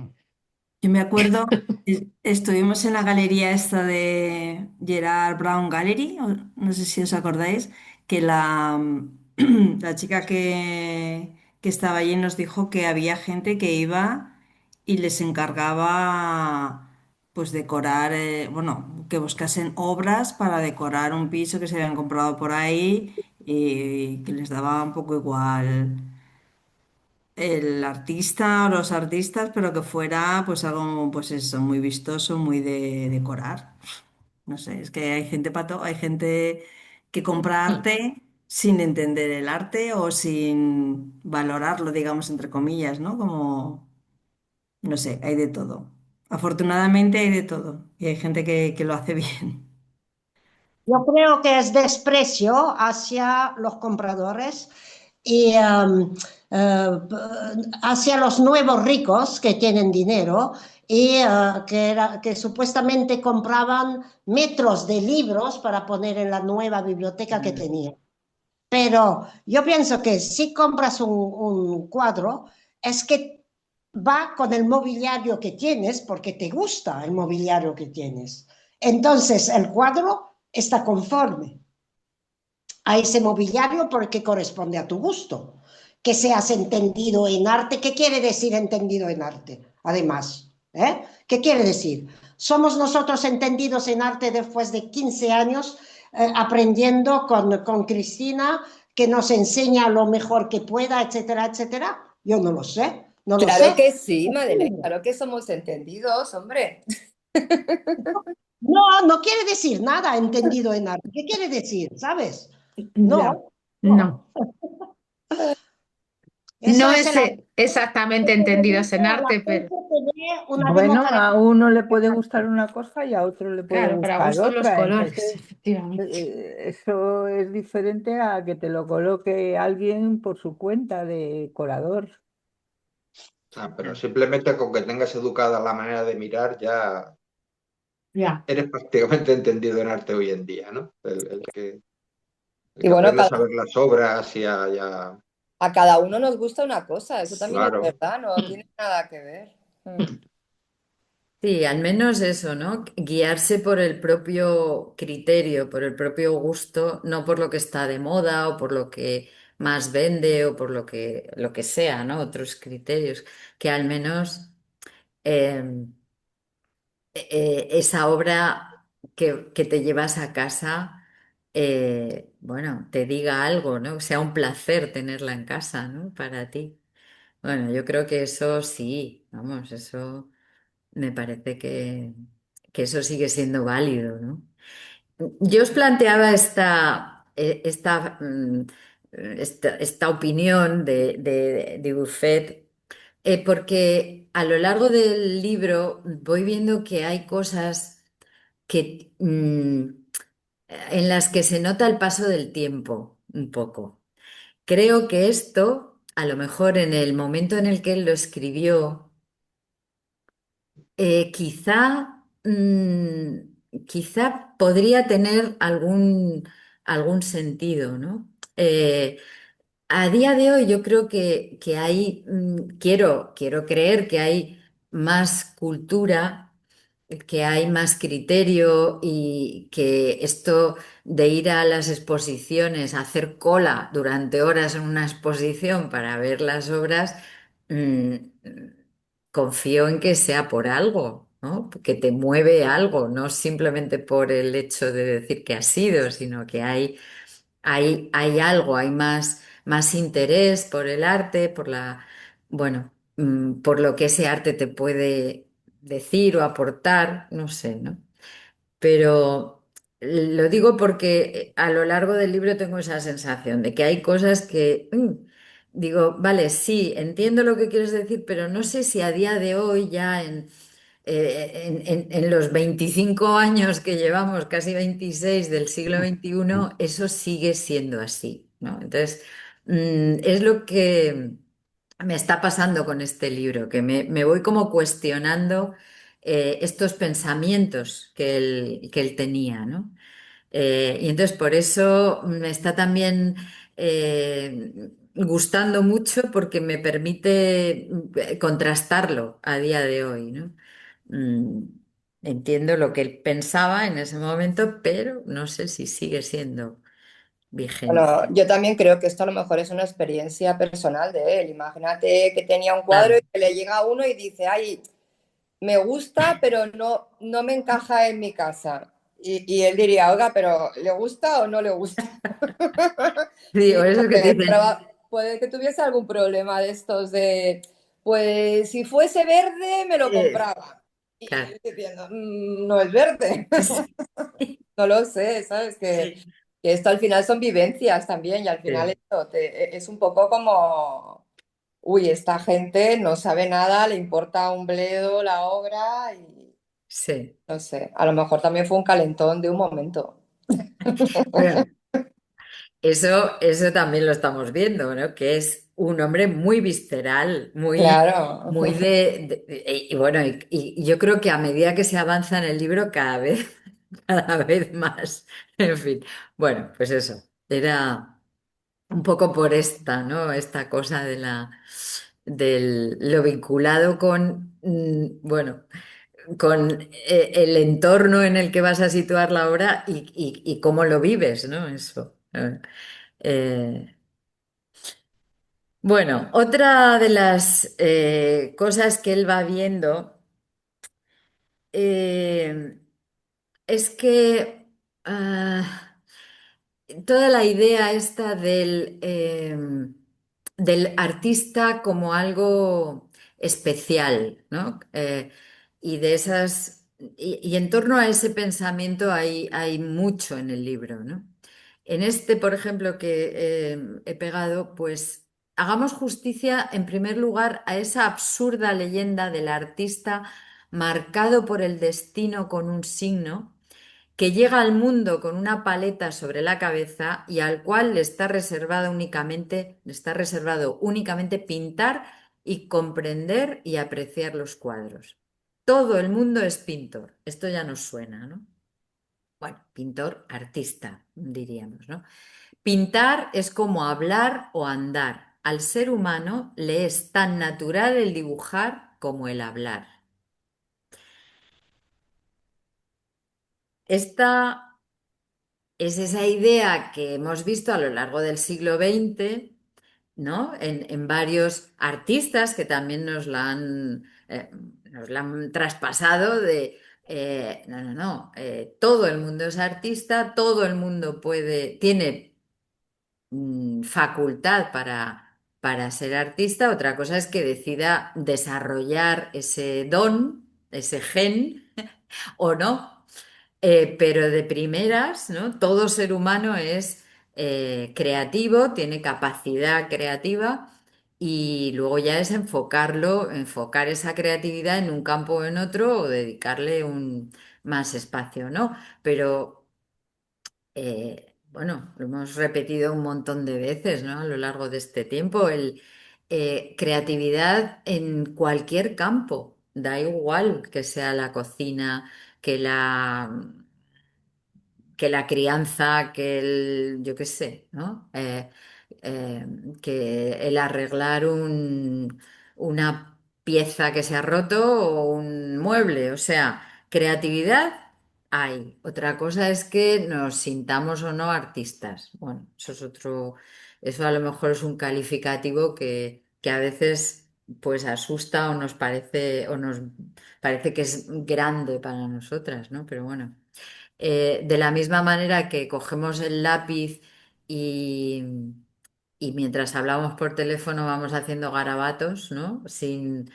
Yo me acuerdo, estuvimos en la galería esta de Gerard Brown Gallery, no sé si os acordáis, que la chica que estaba allí nos dijo que había gente que iba y les encargaba pues decorar, bueno, que buscasen obras para decorar un piso que se habían comprado por ahí y que les daba un poco igual el artista o los artistas, pero que fuera pues algo, pues eso, muy vistoso, muy de decorar. No sé, es que hay gente pato, hay gente que compra Mm. arte sin entender el arte o sin valorarlo, digamos, entre comillas, ¿no? Como, no sé, hay de todo. Afortunadamente hay de todo y hay gente que lo hace bien. Yo creo que es desprecio hacia los compradores y hacia los nuevos ricos que tienen dinero y que supuestamente compraban metros de libros para poner en la nueva biblioteca que Mm. tenían. Pero yo pienso que si compras un cuadro es que va con el mobiliario que tienes porque te gusta el mobiliario que tienes. Entonces el cuadro está conforme a ese mobiliario porque corresponde a tu gusto. Que seas entendido en arte. ¿Qué quiere decir entendido en arte? Además, ¿eh? ¿Qué quiere decir? Somos nosotros entendidos en arte después de 15 años aprendiendo con Cristina, que nos enseña lo mejor que pueda, etcétera, etcétera. Yo no lo sé, no lo sé. Claro que sí, Madeleine, claro que somos entendidos, hombre. No, no quiere decir nada entendido en arte. ¿Qué quiere decir? ¿Sabes? Ya. No, No, no. Eso no es es el arte. exactamente Que se entendidos dedique en a la arte, pero gente que ve una Bueno, democracia. a uno le puede gustar una cosa y a otro le puede claro, para gustar gusto los otra. colores, Entonces, efectivamente. eso es diferente a que te lo coloque alguien por su cuenta de decorador. Ah, pero simplemente con que tengas educada la manera de mirar ya Ya. eres prácticamente entendido en arte hoy en día, ¿no? El Y que bueno, aprendes a ver las obras a cada uno nos gusta una cosa, eso también es claro. verdad, no tiene nada que ver. Sí, al menos eso, ¿no? Guiarse por el propio criterio, por el propio gusto, no por lo que está de moda o por lo que más vende o por lo que sea, ¿no? Otros criterios, que al menos eh, esa obra que te llevas a casa, bueno, te diga algo, ¿no? Sea un placer tenerla en casa, ¿no? Para ti. Bueno, yo creo que eso sí, vamos, eso me parece que eso sigue siendo válido, ¿no? Yo os planteaba esta opinión de Buffet, porque a lo largo del libro voy viendo que hay cosas en las que se nota el paso del tiempo un poco. Creo que esto, a lo mejor en el momento en el que él lo escribió, quizá podría tener algún sentido, ¿no? A día de hoy yo creo que hay, quiero creer que hay más cultura, que hay más criterio y que esto de ir a las exposiciones, hacer cola durante horas en una exposición para ver las obras, mm, confío en que sea por algo. ¿no? Que te mueve algo, no simplemente por el hecho de decir que has sido, sino que hay algo, hay más interés por el arte, bueno, por lo que ese arte te puede decir o aportar, no sé, ¿no? Pero lo digo porque a lo largo del libro tengo esa sensación de que hay cosas que digo, vale, sí, entiendo lo que quieres decir, pero no sé si a día de hoy, ya en los 25 años que llevamos, casi 26 del siglo XXI, eso sigue siendo así, ¿no? Entonces, es lo que me está pasando con este libro, que me voy como cuestionando estos pensamientos que él tenía, ¿no? Y entonces por eso me está también gustando mucho porque me permite contrastarlo a día de hoy, ¿no? Mm, Entiendo lo que él pensaba en ese momento, pero no sé si sigue siendo vigente. Bueno, yo también creo que esto a lo mejor es una experiencia personal de él. Imagínate que tenía un cuadro y Claro, que le llega uno y dice, ay, me gusta, pero no me encaja en mi casa. Y él diría, oiga, pero ¿le gusta o no le gusta? sí, o Sí, eso que te porque dicen, puede que tuviese algún problema de estos de, pues si fuese verde me lo eh, compraba. Y claro, yo diciendo, no es verde". sí, No lo sé, ¿sabes? Que esto al final son vivencias también y al final sí, esto es un poco como, uy, esta gente no sabe nada, le importa un bledo la obra y sí. no sé, a lo mejor también fue un calentón de un momento. Bueno, eso también lo estamos viendo, ¿no? Que es un hombre muy visceral, Claro. muy y bueno, y yo creo que a medida que se avanza en el libro, cada vez más. En fin, bueno, pues eso, era un poco por ¿no? Esta cosa lo vinculado con, bueno, con el entorno en el que vas a situar la obra y cómo lo vives, ¿no? Eso. Eh, bueno, otra de las cosas que él va viendo eh, es que toda la idea esta del artista como algo especial, ¿no? Y de y en torno a ese pensamiento hay mucho en el libro, ¿no? En este, por ejemplo, que he pegado, pues hagamos justicia en primer lugar a esa absurda leyenda del artista marcado por el destino con un signo que llega al mundo con una paleta sobre la cabeza y al cual le está reservado únicamente pintar y comprender y apreciar los cuadros. Todo el mundo es pintor. Esto ya nos suena, ¿no? Bueno, pintor, artista, diríamos, ¿no? Pintar es como hablar o andar. Al ser humano le es tan natural el dibujar como el hablar. Esta es esa idea que hemos visto a lo largo del siglo XX, ¿no? En varios artistas que también nos la han traspasado no, no, no, todo el mundo es artista, todo el mundo tiene facultad para ser artista. Otra cosa es que decida desarrollar ese don, ese gen o no. Pero de primeras, ¿no? Todo ser humano es creativo, tiene capacidad creativa y luego ya es enfocar esa creatividad en un campo o en otro o dedicarle más espacio, ¿no? Pero bueno, lo hemos repetido un montón de veces, ¿no? A lo largo de este tiempo, creatividad en cualquier campo, da igual que sea la cocina, que que la crianza, yo qué sé, ¿no? Eh, que el arreglar una pieza que se ha roto o un mueble, o sea, creatividad hay. Otra cosa es que nos sintamos o no artistas. Bueno, eso a lo mejor es un calificativo que a veces pues asusta o nos parece que es grande para nosotras, ¿no? Pero bueno. De la misma manera que cogemos el lápiz y, y mientras hablamos por teléfono vamos haciendo garabatos, ¿no? Sin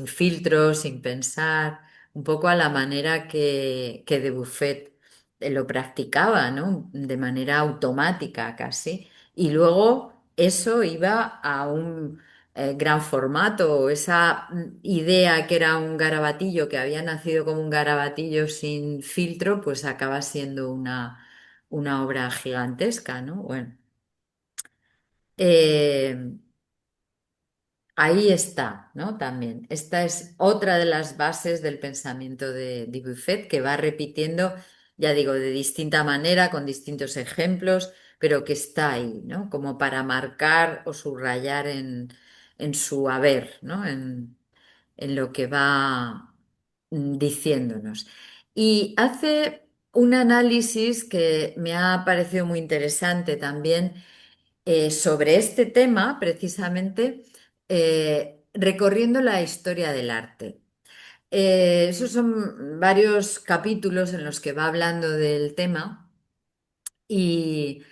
filtros, sin pensar, un poco a la manera que de Buffet lo practicaba, ¿no? De manera automática casi. Y luego eso iba a un gran formato, o esa idea que era un garabatillo, que había nacido como un garabatillo sin filtro, pues acaba siendo una obra gigantesca, ¿no? Bueno, eh, ahí está, ¿no? También. Esta es otra de las bases del pensamiento de Buffet, que va repitiendo, ya digo, de distinta manera, con distintos ejemplos, pero que está ahí, ¿no? Como para marcar o subrayar en su haber, ¿no? En lo que va diciéndonos. Y hace un análisis que me ha parecido muy interesante también sobre este tema, precisamente, recorriendo la historia del arte. Esos son varios capítulos en los que va hablando del tema y,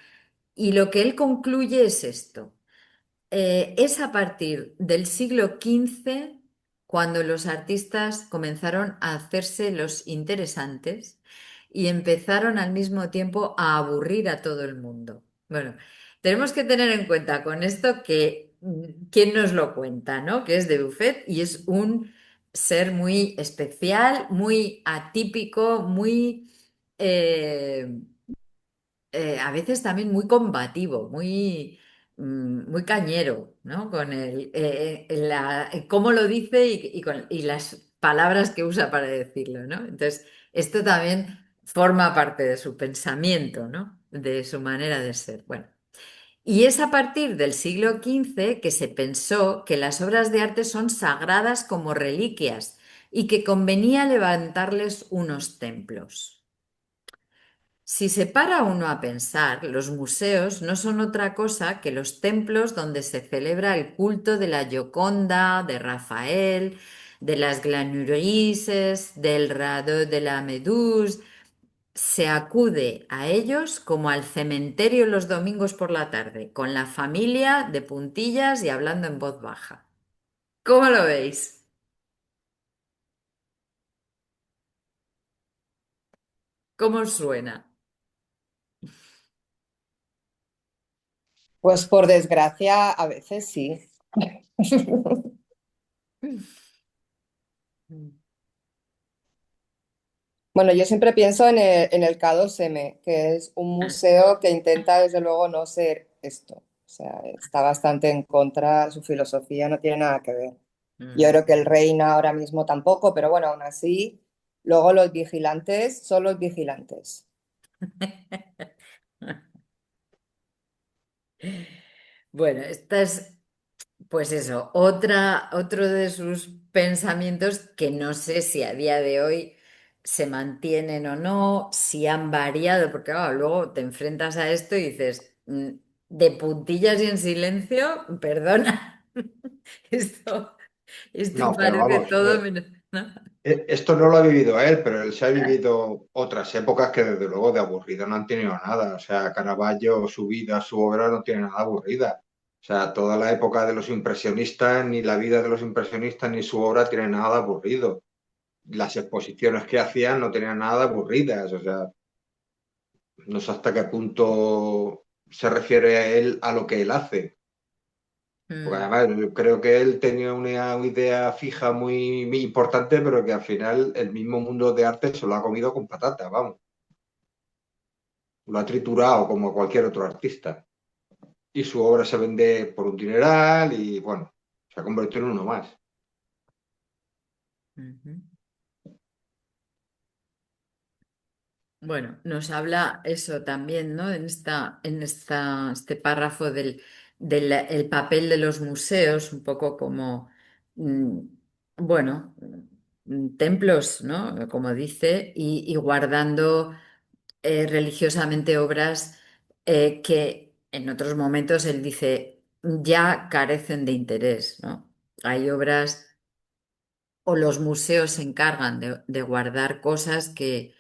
y lo que él concluye es esto. Es a partir del siglo XV cuando los artistas comenzaron a hacerse los interesantes y empezaron al mismo tiempo a aburrir a todo el mundo. Bueno, tenemos que tener en cuenta con esto que quién nos lo cuenta, ¿no? Que es de Buffet y es un ser muy especial, muy atípico, muy a veces también muy combativo, muy cañero, ¿no? Con cómo lo dice y las palabras que usa para decirlo, ¿no? Entonces, esto también forma parte de su pensamiento, ¿no? De su manera de ser. Bueno, y es a partir del siglo XV que se pensó que las obras de arte son sagradas como reliquias y que convenía levantarles unos templos. Si se para uno a pensar, los museos no son otra cosa que los templos donde se celebra el culto de la Gioconda, de Rafael, de las Glanurises, del Radeau de la Méduse. Se acude a ellos como al cementerio los domingos por la tarde, con la familia de puntillas y hablando en voz baja. ¿Cómo lo veis? ¿Cómo os suena? Pues por desgracia, a veces sí. Bueno, yo siempre pienso en el K2M, que es un Ah, museo que intenta desde luego no ser esto. O sea, está bastante en contra, su filosofía no tiene nada que ver. Yo mm. creo que el Reina ahora mismo tampoco, pero bueno, aún así, luego los vigilantes son los vigilantes. Bueno, esta es, pues eso, otro de sus pensamientos que no sé si a día de hoy se mantienen o no, si han variado, porque claro, luego te enfrentas a esto y dices, de puntillas y en silencio, perdona, esto, esto No, pero parece vamos, todo menos, ¿no? esto no lo ha vivido él, pero él se ha vivido otras épocas que desde luego de aburrido no han tenido nada. O sea, Caravaggio, su vida, su obra no tiene nada aburrida. O sea, toda la época de los impresionistas, ni la vida de los impresionistas, ni su obra tiene nada aburrido. Las exposiciones que hacían no tenían nada aburridas. O sea, no sé hasta qué punto se refiere a él a lo que él hace. Porque Mm, además yo creo que él tenía una idea fija muy importante, pero que al final el mismo mundo de arte se lo ha comido con patata, vamos. Lo ha triturado como cualquier otro artista. Y su obra se vende por un dineral y bueno, se ha convertido en uno más. ujú. Bueno, nos habla eso también, ¿no? Este párrafo del el papel de los museos, un poco como, mm, bueno, templos, ¿no? Como dice, y guardando religiosamente obras que en otros momentos él dice ya carecen de interés, ¿no? hay obras o los museos se encargan de guardar cosas que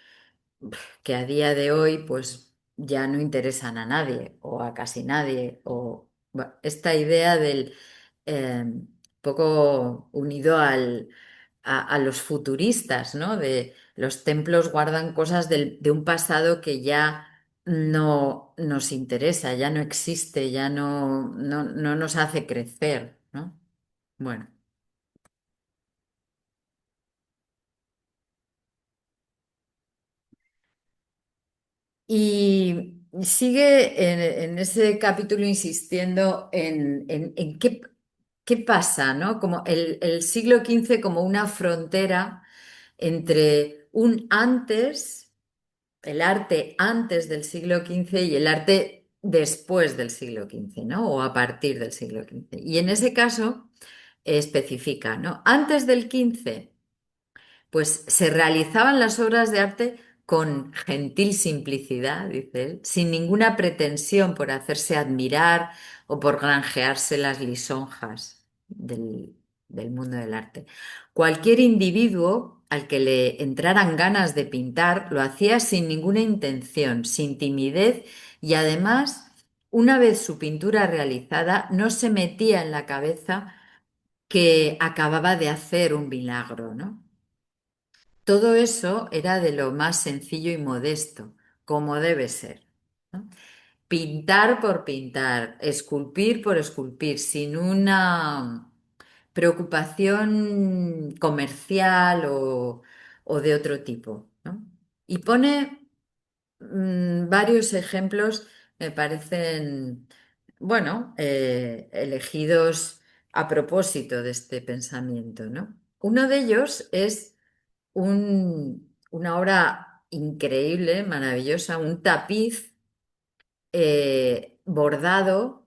a día de hoy pues ya no interesan a nadie o a casi nadie. O bueno, esta idea del poco unido a los futuristas, ¿no? De los templos guardan cosas de un pasado que ya no nos interesa, ya no existe, ya no nos hace crecer, ¿no? Bueno. Y sigue en ese capítulo insistiendo en qué pasa, ¿no? Como el siglo XV como una frontera entre un antes, el arte antes del siglo XV y el arte después del siglo XV, ¿no? O a partir del siglo XV. Y en ese caso especifica, ¿no? Antes del XV pues se realizaban las obras de arte con gentil simplicidad, dice él, sin ninguna pretensión por hacerse admirar o por granjearse las lisonjas del mundo del arte. Cualquier individuo al que le entraran ganas de pintar lo hacía sin ninguna intención, sin timidez y además, una vez su pintura realizada, no se metía en la cabeza que acababa de hacer un milagro, ¿no? Todo eso era de lo más sencillo y modesto, como debe ser, ¿no? Pintar por pintar, esculpir por esculpir, sin una preocupación comercial o de otro tipo, ¿no? Y pone varios ejemplos, me parecen, bueno, elegidos a propósito de este pensamiento, ¿no? Uno de ellos es una obra increíble, maravillosa, un tapiz bordado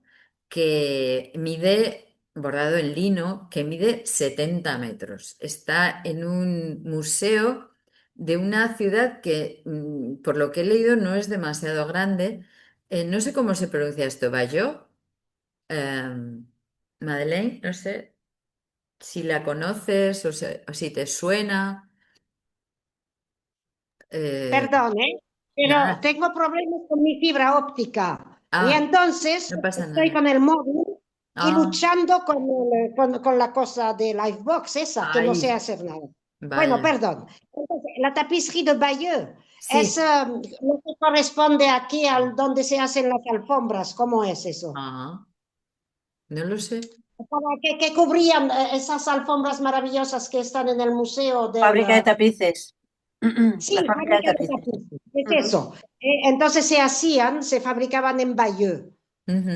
bordado en lino, que mide 70 metros. Está en un museo de una ciudad que, por lo que he leído, no es demasiado grande. No sé cómo se pronuncia esto, Bayeux. Madeleine, no sé si la conoces o si te suena. Eh, Perdone, pero nada. tengo problemas con mi fibra óptica y Ah, entonces no pasa estoy nada. con el móvil y Ah, luchando con la cosa de Livebox esa, que no sé ay, hacer nada. Bueno, vaya. perdón. Entonces, la tapisserie de Bayeux es Sí. lo que corresponde aquí al donde se hacen las alfombras. ¿Cómo es eso? Ah, no lo sé. Que cubrían esas alfombras maravillosas que están en el museo del... Fábrica de tapices. La sí, fábrica de fábrica de tapices. tapices. Es Ujú. eso. Entonces se fabricaban en Bayeux. Ujú.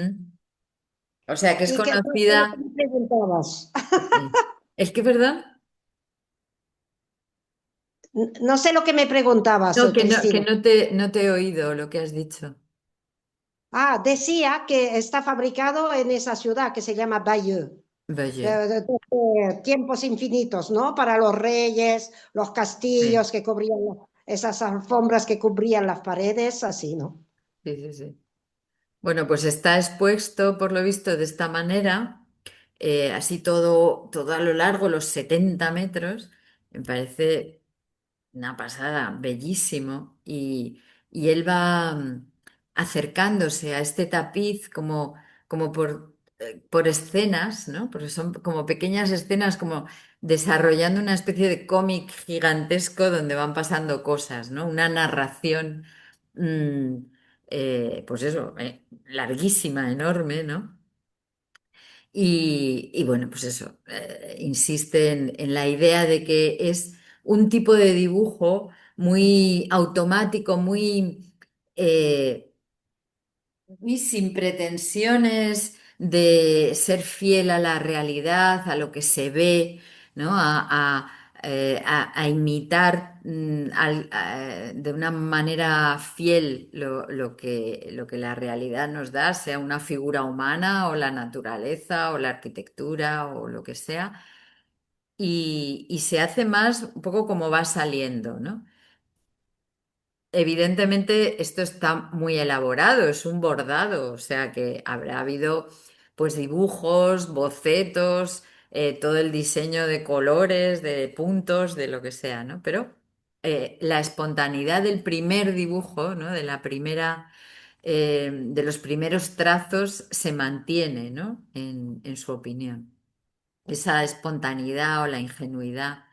O sea que es ¿Y qué es lo que conocida. me preguntabas? Sí. ¿El qué, perdón? No sé lo que me preguntabas, No, que Cristina. no te he oído lo que has dicho. Ah, decía que está fabricado en esa ciudad que se llama Bayeux, Vaya. de tiempos infinitos, ¿no? Para los reyes, los Sí, castillos que cubrían esas alfombras que cubrían las paredes, así, ¿no? sí, sí, sí. Bueno, pues está expuesto, por lo visto, de esta manera, así todo a lo largo, los 70 metros. Me parece una pasada, bellísimo. Y él va acercándose a este tapiz como por escenas, ¿no? Porque son como pequeñas escenas, como desarrollando una especie de cómic gigantesco donde van pasando cosas, ¿no? Una narración, mm, pues eso, larguísima, enorme, ¿no? Y bueno, pues eso, insiste en la idea de que es un tipo de dibujo muy automático, eh, muy sin pretensiones de ser fiel a la realidad, a lo que se ve, ¿no? A imitar de una manera fiel lo que la realidad nos da, sea una figura humana o la naturaleza o la arquitectura o lo que sea, y se hace más un poco como va saliendo, ¿no? Evidentemente, esto está muy elaborado, es un bordado, o sea que habrá habido pues dibujos, bocetos, todo el diseño de colores, de puntos, de lo que sea, ¿no? Pero la espontaneidad del primer dibujo, ¿no? De la primera, de los primeros trazos se mantiene, ¿no? En su opinión. Esa espontaneidad o la ingenuidad.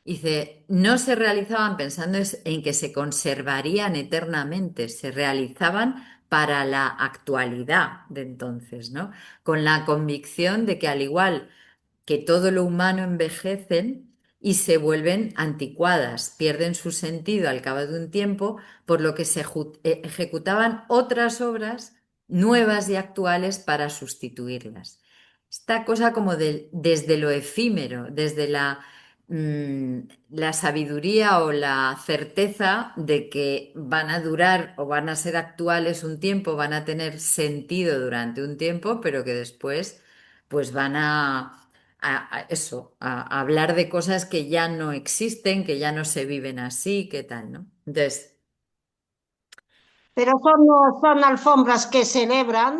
Dice, no se realizaban pensando en que se conservarían eternamente, se realizaban para la actualidad de entonces, ¿no? Con la convicción de que al igual que todo lo humano envejecen y se vuelven anticuadas, pierden su sentido al cabo de un tiempo, por lo que se ejecutaban otras obras nuevas y actuales para sustituirlas. Esta cosa como desde lo efímero, desde mm, la sabiduría o la certeza de que van a durar o van a ser actuales un tiempo, van a tener sentido durante un tiempo, pero que después pues van a eso, a hablar de cosas que ya no existen, que ya no se viven así, qué tal, ¿no? Entonces, Pero son alfombras que celebran.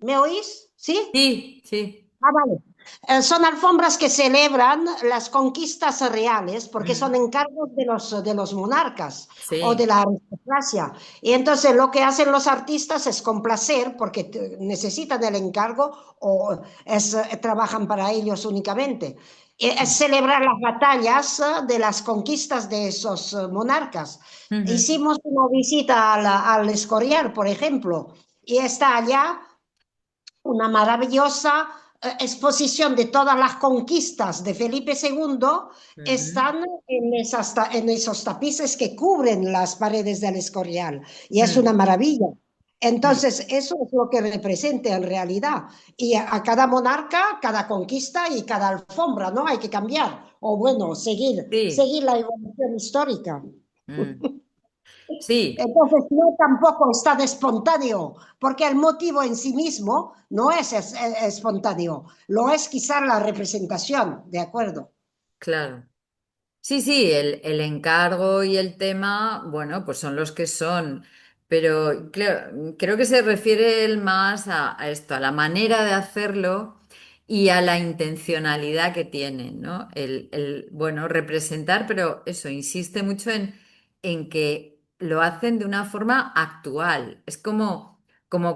¿Me oís? ¿Sí? sí, sí, Ah, vale. Son alfombras que celebran las conquistas reales porque son mm, encargos de los monarcas o de sí, la aristocracia. Y entonces lo que hacen los artistas es complacer porque necesitan el encargo o trabajan para ellos únicamente. Es mm, celebrar las batallas de las conquistas de esos monarcas. ujú, Hicimos una visita al Escorial, por ejemplo, y está allá una maravillosa exposición de todas las conquistas de Felipe II. ujú, Están en esos tapices que cubren las paredes del Escorial y es una mm, maravilla. mm, Entonces, eso es lo que representa en realidad. Y a cada monarca, cada conquista y cada alfombra, ¿no? Hay que cambiar o, bueno, sí, seguir la evolución histórica. mm, sí, Entonces, no tampoco es tan espontáneo, porque el motivo en sí mismo no es espontáneo, lo es quizá la representación, ¿de acuerdo? claro. Sí, sí, el encargo y el tema, bueno, pues son los que son, pero creo que se refiere él más a esto, a la manera de hacerlo y a la intencionalidad que tienen, ¿no? Bueno, representar, pero eso, insiste mucho en que lo hacen de una forma actual. Es como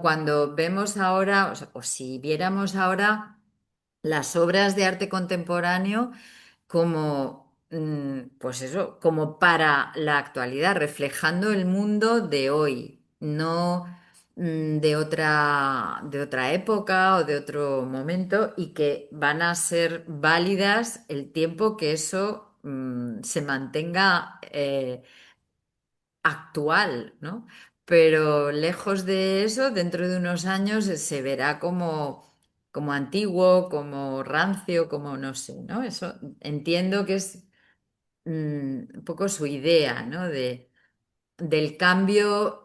cuando vemos ahora, o si viéramos ahora las obras de arte contemporáneo como, pues eso, como para la actualidad, reflejando el mundo de hoy, no de otra época o de otro momento, y que van a ser válidas el tiempo que eso se mantenga actual, ¿no? Pero lejos de eso, dentro de unos años se verá como antiguo, como rancio, como no sé, ¿no? Eso entiendo que es un poco su idea, ¿no? Del cambio,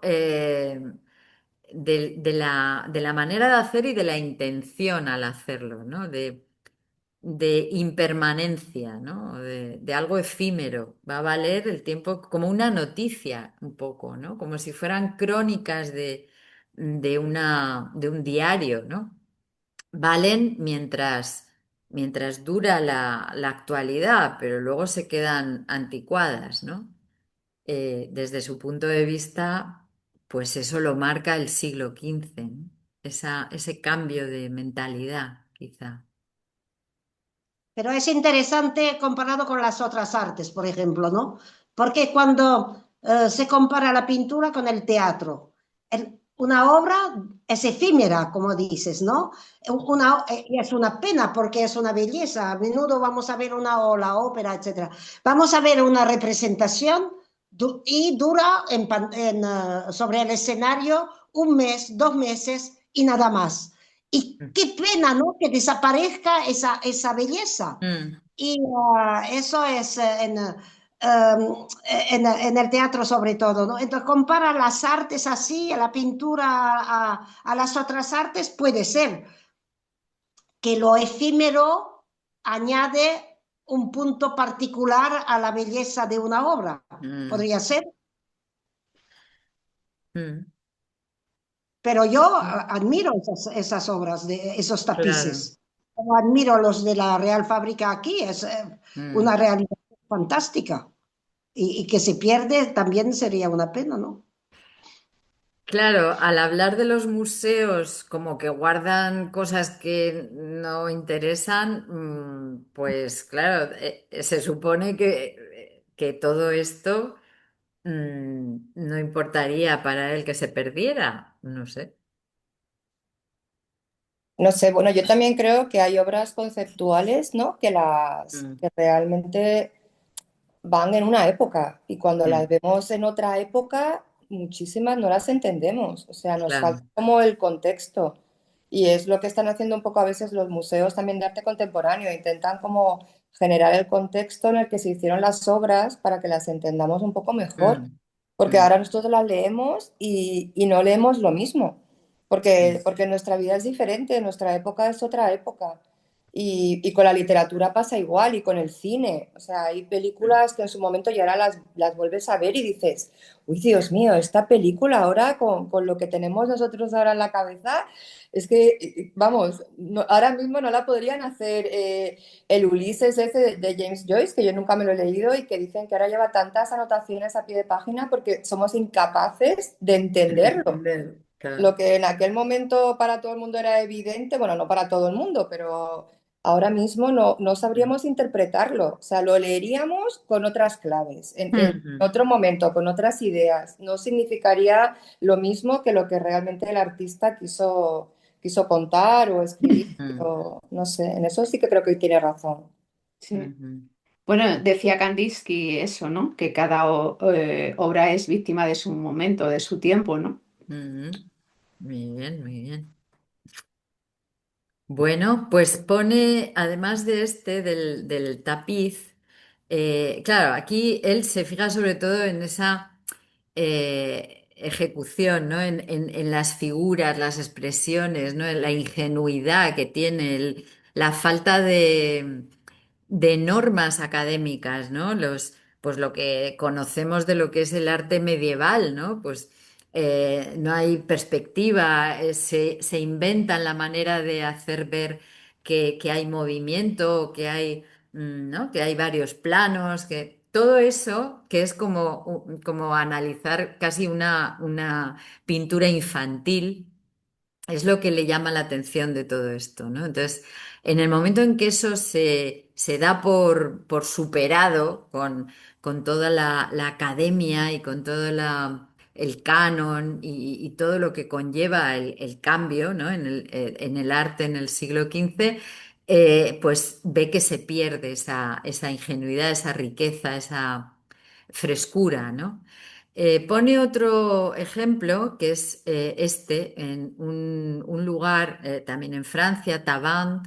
de la manera de hacer y de la intención al hacerlo, ¿no? De impermanencia, ¿no? De algo efímero. Va a valer el tiempo como una noticia, un poco, ¿no? Como si fueran crónicas de un diario, ¿no? Valen mientras dura la actualidad, pero luego se quedan anticuadas, ¿no? Desde su punto de vista, pues eso lo marca el siglo XV, ¿no? Ese cambio de mentalidad, quizá. Pero es interesante comparado con las otras artes, por ejemplo, ¿no? Porque cuando se compara la pintura con el teatro, una obra es efímera, como dices, ¿no? Y es una pena porque es una belleza. A menudo vamos a ver o la ópera, etcétera. Vamos a ver una representación y dura sobre el escenario un mes, 2 meses y nada más. Y qué pena, ¿no? Que desaparezca esa belleza. Mm, Y eso es en el teatro sobre todo, ¿no? Entonces, compara las artes así, a la pintura, a las otras artes, puede ser que lo efímero añade un punto particular a la belleza de una obra. mm, Podría ser, mm. pero yo admiro esas obras, esos Claro. tapices. admiro a los de la Real Fábrica aquí, es Mm. una realidad fantástica. Y que se pierde también sería una pena, ¿no? Claro, al hablar de los museos como que guardan cosas que no interesan, pues claro, se supone que todo esto no importaría para él que se perdiera, no sé. No sé, bueno, yo también creo que hay obras conceptuales, ¿no? Mm, Que realmente van en una época y cuando las mm, vemos en otra época, muchísimas no las entendemos, o sea, nos claro. falta como el contexto. Y es lo que están haciendo un poco a veces los museos también de arte contemporáneo, intentan como generar el contexto en el que se hicieron las obras para que las entendamos un poco mejor, Mm, porque mm, ahora nosotros las leemos y no leemos lo mismo, mm, porque nuestra vida es diferente, nuestra época es otra época. Y con la literatura pasa igual y con el cine. O sea, hay películas que en su momento ya ahora las vuelves a ver y dices, uy, Dios mío, esta película ahora con lo que tenemos nosotros ahora en la cabeza, es que, vamos, ahora mismo no la podrían hacer el Ulises ese de James Joyce, que yo nunca me lo he leído y que dicen que ahora lleva tantas anotaciones a pie de página porque somos incapaces de entenderlo. claro. Lo que en aquel momento para todo el mundo era evidente, bueno, no para todo el mundo, pero ahora mismo no sabríamos interpretarlo. O sea, lo leeríamos con otras claves, en Mm, otro momento, con otras ideas. No significaría lo mismo que lo que realmente el artista quiso contar o escribir. mm, O, no sé, en eso sí que creo que tiene razón. Sí. mm, Bueno, decía Kandinsky eso, ¿no? Que cada obra es víctima de su momento, de su tiempo, ¿no? mm, mm. Muy bien, muy bien. Bueno, pues pone, además de este, del tapiz, claro, aquí él se fija sobre todo en esa ejecución, ¿no? En las figuras, las expresiones, ¿no? En la ingenuidad que tiene, la falta de normas académicas, ¿no? Pues lo que conocemos de lo que es el arte medieval, ¿no? Pues no hay perspectiva, se inventan la manera de hacer ver que hay movimiento, ¿no? Que hay varios planos, que todo eso, que es como analizar casi una pintura infantil, es lo que le llama la atención de todo esto, ¿no? Entonces, en el momento en que eso se da por superado con toda la academia y con todo el canon y todo lo que conlleva el cambio, ¿no? En el arte en el siglo XV, pues ve que se pierde esa ingenuidad, esa riqueza, esa frescura, ¿no? Pone otro ejemplo que es este, en un lugar también en Francia, Tavant.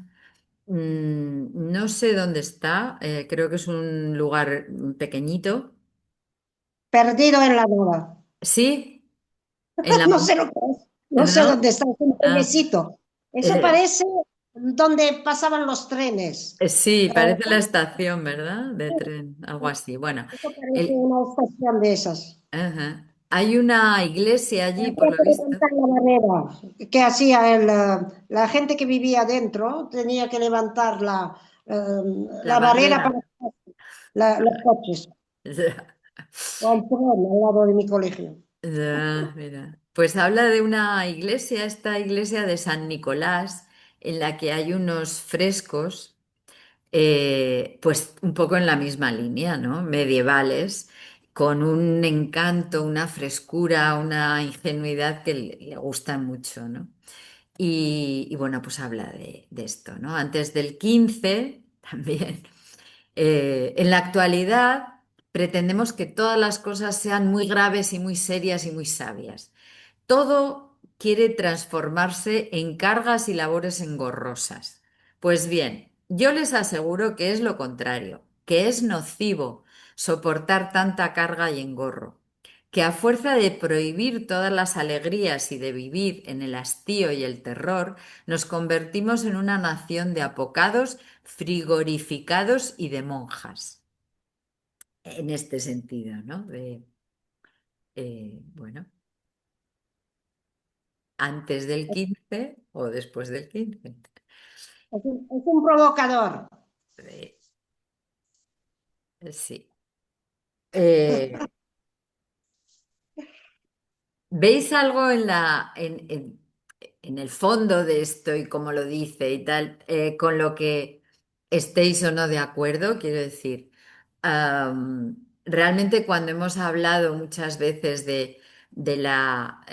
No sé dónde está, creo que es un lugar pequeñito. Perdido en la nada. Sí, en la No sé lo que es, no sé ¿no? dónde está, es un Ah, pueblecito. Eso eh, parece donde pasaban los trenes. sí, Eh, parece la estación, ¿verdad? De tren, algo así. Bueno, Eso parece el, una estación de esas. ajá. Hay una iglesia allí, por Había lo que visto. levantar la barrera. ¿Qué hacía la gente que vivía dentro? Tenía que levantar eh, La la barrera para barrera. los coches. O el tren al lado de mi colegio. Ya, mira. Pues habla de una iglesia, esta iglesia de San Nicolás, en la que hay unos frescos, pues un poco en la misma línea, ¿no? Medievales, con un encanto, una frescura, una ingenuidad que le gustan mucho, ¿no? Y bueno, pues habla de esto, ¿no? Antes del 15 también. En la actualidad pretendemos que todas las cosas sean muy graves y muy serias y muy sabias. Todo quiere transformarse en cargas y labores engorrosas. Pues bien, yo les aseguro que es lo contrario, que es nocivo soportar tanta carga y engorro, que a fuerza de prohibir todas las alegrías y de vivir en el hastío y el terror, nos convertimos en una nación de apocados, frigorificados y de monjas. En este sentido, ¿no? Bueno, antes del 15 o después del 15. Es un provocador. Eh, sí. Eh, ¿Veis algo en el fondo de esto y cómo lo dice y tal, con lo que estéis o no de acuerdo? Quiero decir, realmente cuando hemos hablado muchas veces de la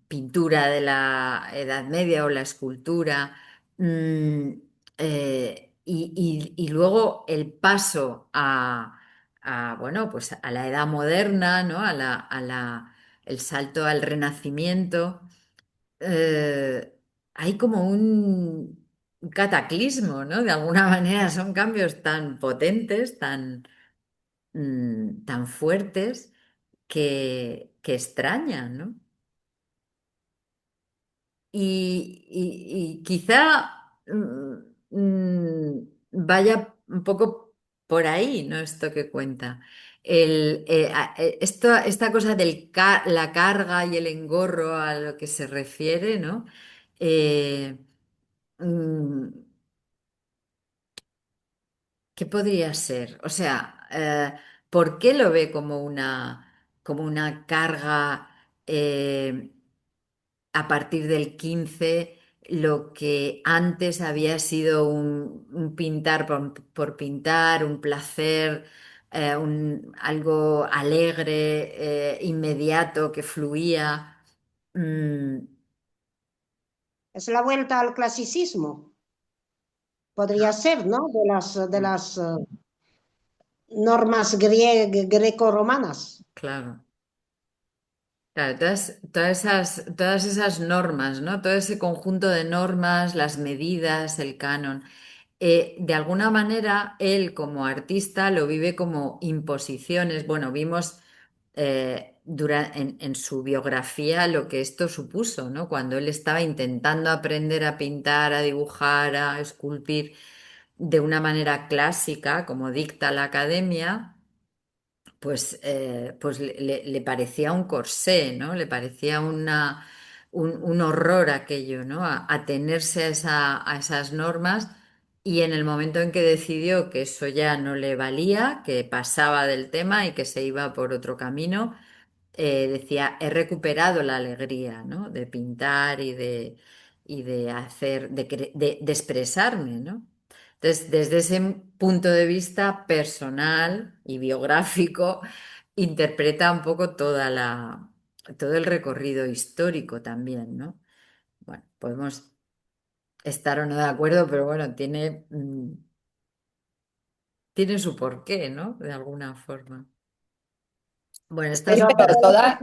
pintura de la Edad Media o la escultura, mm, y luego el paso bueno, pues a la Edad Moderna, ¿no? El salto al Renacimiento, hay como un cataclismo, ¿no? De alguna manera son cambios tan potentes, tan fuertes que extrañan, ¿no? Y quizá vaya un poco por ahí, ¿no? Esto que cuenta. Esta cosa la carga y el engorro a lo que se refiere, ¿no? Eh, mm, ¿Qué podría ser? O sea, ¿por qué lo ve como una carga? A partir del 15 lo que antes había sido un pintar por pintar, un placer, algo alegre, inmediato, que fluía. Mm, Es la vuelta al clasicismo. Podría ser, ¿no? De las normas greco-romanas. claro. Claro, todas esas normas, ¿no? Todo ese conjunto de normas, las medidas, el canon. De alguna manera, él como artista lo vive como imposiciones. Bueno, vimos en su biografía lo que esto supuso, ¿no? Cuando él estaba intentando aprender a pintar, a dibujar, a esculpir de una manera clásica, como dicta la academia, pues le parecía un corsé, ¿no? Le parecía un horror aquello, ¿no? Atenerse a esas normas, y en el momento en que decidió que eso ya no le valía, que pasaba del tema y que se iba por otro camino, decía, he recuperado la alegría, ¿no? De pintar y de hacer, de expresarme, ¿no? Entonces, desde ese punto de vista personal y biográfico, interpreta un poco todo el recorrido histórico también, ¿no? Bueno, podemos estar o no de acuerdo, pero bueno, tiene su porqué, ¿no? De alguna forma. Bueno, esta es Pero un poco... Pero toda,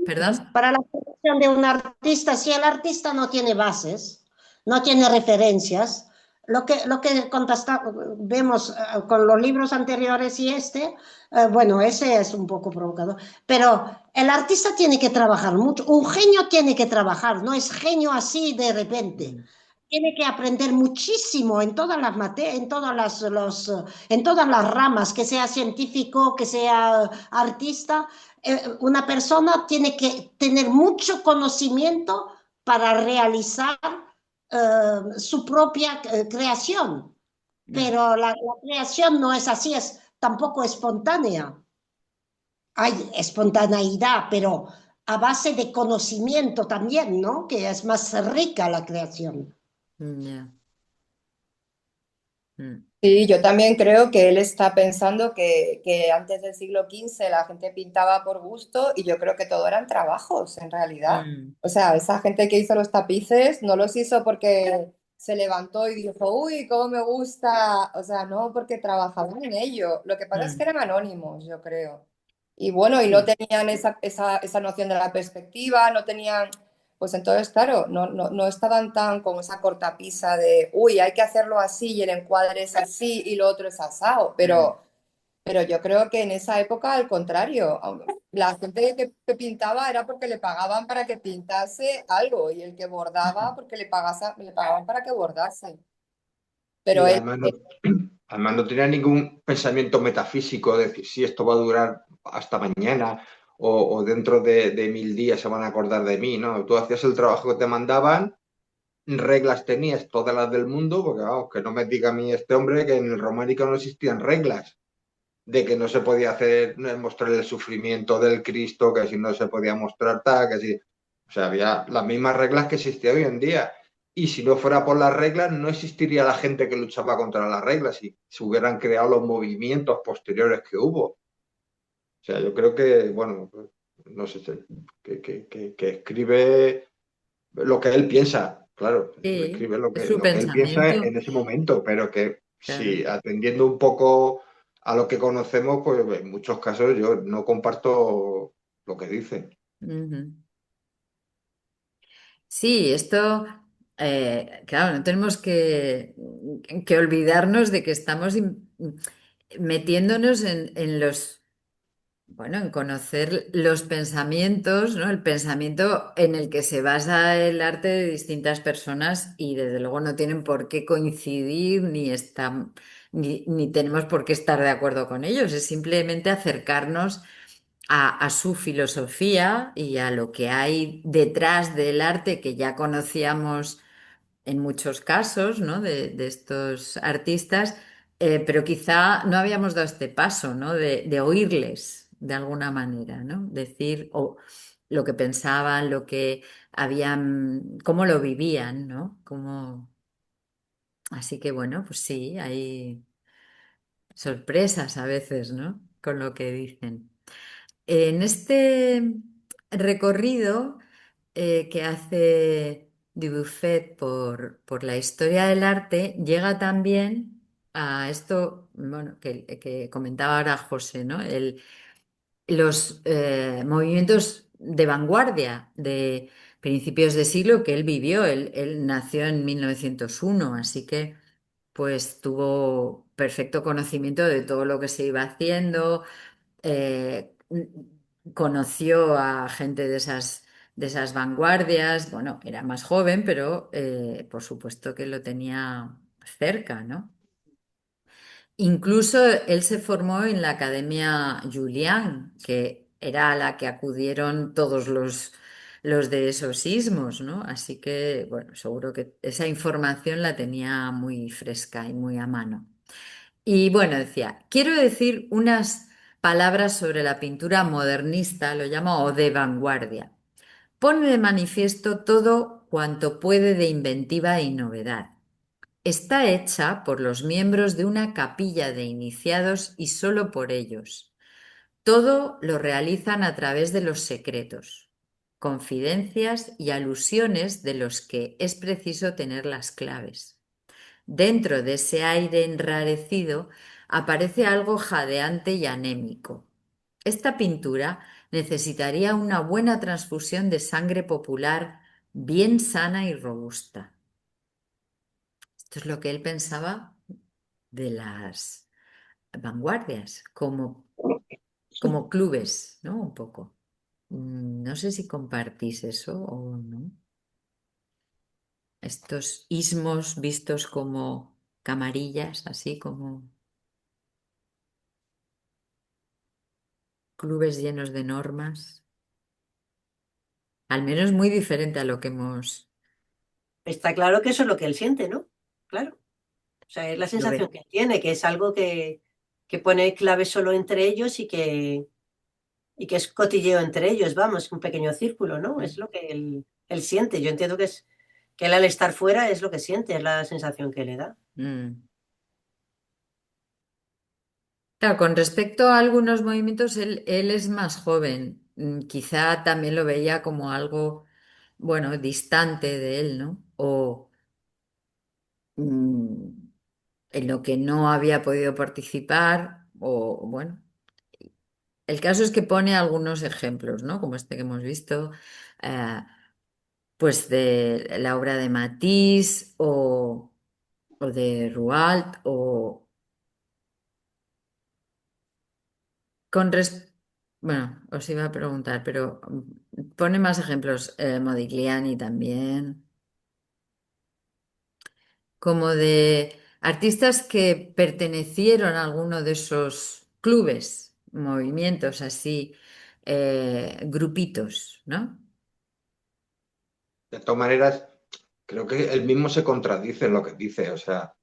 ¿Perdón? para la formación de un artista, si el artista no tiene bases, no tiene referencias, lo que vemos con los libros anteriores y bueno, ese es un poco provocador, pero el artista tiene que trabajar mucho, un genio tiene que trabajar, no es genio así de repente. Mm, Tiene que aprender muchísimo en todas las en todas las ramas, que sea científico, que sea artista. Una persona tiene que tener mucho conocimiento para realizar su propia creación, ya. pero la creación no es así, es tampoco espontánea. Hay espontaneidad, pero a base de conocimiento también, ¿no? Que es más rica la creación. Ya. Mm, sí, yo también creo que él está pensando que antes del siglo XV la gente pintaba por gusto y yo creo que todo eran trabajos en realidad. mm, O sea, esa gente que hizo los tapices no los hizo porque se levantó y dijo, uy, cómo me gusta. O sea, no, porque trabajaban en ello. Lo que pasa es que mm, eran anónimos, yo creo. Y bueno, y no sí. tenían esa noción de la perspectiva, no tenían, pues entonces, claro, no estaban tan con esa cortapisa de, uy, hay que hacerlo así y el encuadre es así y lo otro es asado. Mm, Pero yo creo que en esa época, al contrario, la gente que pintaba era porque le pagaban para que pintase algo y el que bordaba porque le pagaban para que bordase. Pero Y él, además no tenía ningún pensamiento metafísico de decir si esto va a durar hasta mañana o dentro de 1000 días se van a acordar de mí, ¿no? Tú hacías el trabajo que te mandaban reglas tenías? Todas las del mundo, porque vamos, que no me diga a mí este hombre que en el románico no existían reglas, de que no se podía hacer, mostrar el sufrimiento del Cristo, que si no se podía mostrar tal, que si... O sea, había las mismas reglas que existían hoy en día. Y si no fuera por las reglas, no existiría la gente que luchaba contra las reglas y se hubieran creado los movimientos posteriores que hubo. O sea, yo creo que, bueno, no sé, que escribe lo que él piensa, claro, Sí, escribe es su lo que él piensa pensamiento, en ese momento, pero que claro. si atendiendo un poco a lo que conocemos, pues en muchos casos yo no comparto lo que dice. Ujú. Sí, esto, claro, no tenemos que olvidarnos de que estamos metiéndonos en los, bueno, en conocer los pensamientos, ¿no? El pensamiento en el que se basa el arte de distintas personas y desde luego no tienen por qué coincidir ni tenemos por qué estar de acuerdo con ellos, es simplemente acercarnos a su filosofía y a lo que hay detrás del arte que ya conocíamos en muchos casos, ¿no? De estos artistas, pero quizá no habíamos dado este paso, ¿no? De oírles de alguna manera, ¿no? Decir o lo que pensaban, lo que habían, cómo lo vivían, ¿no? Así que bueno, pues sí, hay sorpresas a veces, ¿no? Con lo que dicen. En este recorrido que hace Dubuffet por la historia del arte, llega también a esto, bueno, que comentaba ahora José, ¿no? Los movimientos de vanguardia de principios de siglo que él vivió. Él nació en 1901, así que pues tuvo perfecto conocimiento de todo lo que se iba haciendo, conoció a gente de esas vanguardias, bueno, era más joven, pero por supuesto que lo tenía cerca, ¿no? Incluso él se formó en la Academia Julián, que era a la que acudieron todos los de esos sismos, ¿no? Así que, bueno, seguro que esa información la tenía muy fresca y muy a mano. Y bueno, decía, quiero decir unas palabras sobre la pintura modernista, lo llamo, o de vanguardia. Pone de manifiesto todo cuanto puede de inventiva y novedad. Está hecha por los miembros de una capilla de iniciados y solo por ellos. Todo lo realizan a través de los secretos, confidencias y alusiones de los que es preciso tener las claves. Dentro de ese aire enrarecido aparece algo jadeante y anémico. Esta pintura necesitaría una buena transfusión de sangre popular bien sana y robusta. Esto es lo que él pensaba de las vanguardias, como clubes, ¿no? Un poco. No sé si compartís eso o no. Estos ismos vistos como camarillas, así como clubes llenos de normas, al menos muy diferente a lo que hemos... Está claro que eso es lo que él siente, ¿no? Claro. O sea, es la Lo sensación ve. que él tiene, que es algo que pone clave solo entre ellos y que es cotilleo entre ellos, vamos, un pequeño círculo, ¿no? Es lo que él siente. Yo entiendo que él al estar fuera es lo que siente, es la sensación que le da. Mm. Claro, con respecto a algunos movimientos, él es más joven. Quizá también lo veía como algo, bueno, distante de él, ¿no? O mm, en lo que no había podido participar, o bueno. El caso es que pone algunos ejemplos, ¿no? Como este que hemos visto, eh, pues de la obra de Matisse o de Rouault, o con bueno, os iba a preguntar, pero pone más ejemplos, Modigliani también, como de artistas que pertenecieron a alguno de esos clubes, movimientos así, grupitos, ¿no? De todas maneras, creo que él mismo se contradice en lo que dice. O sea,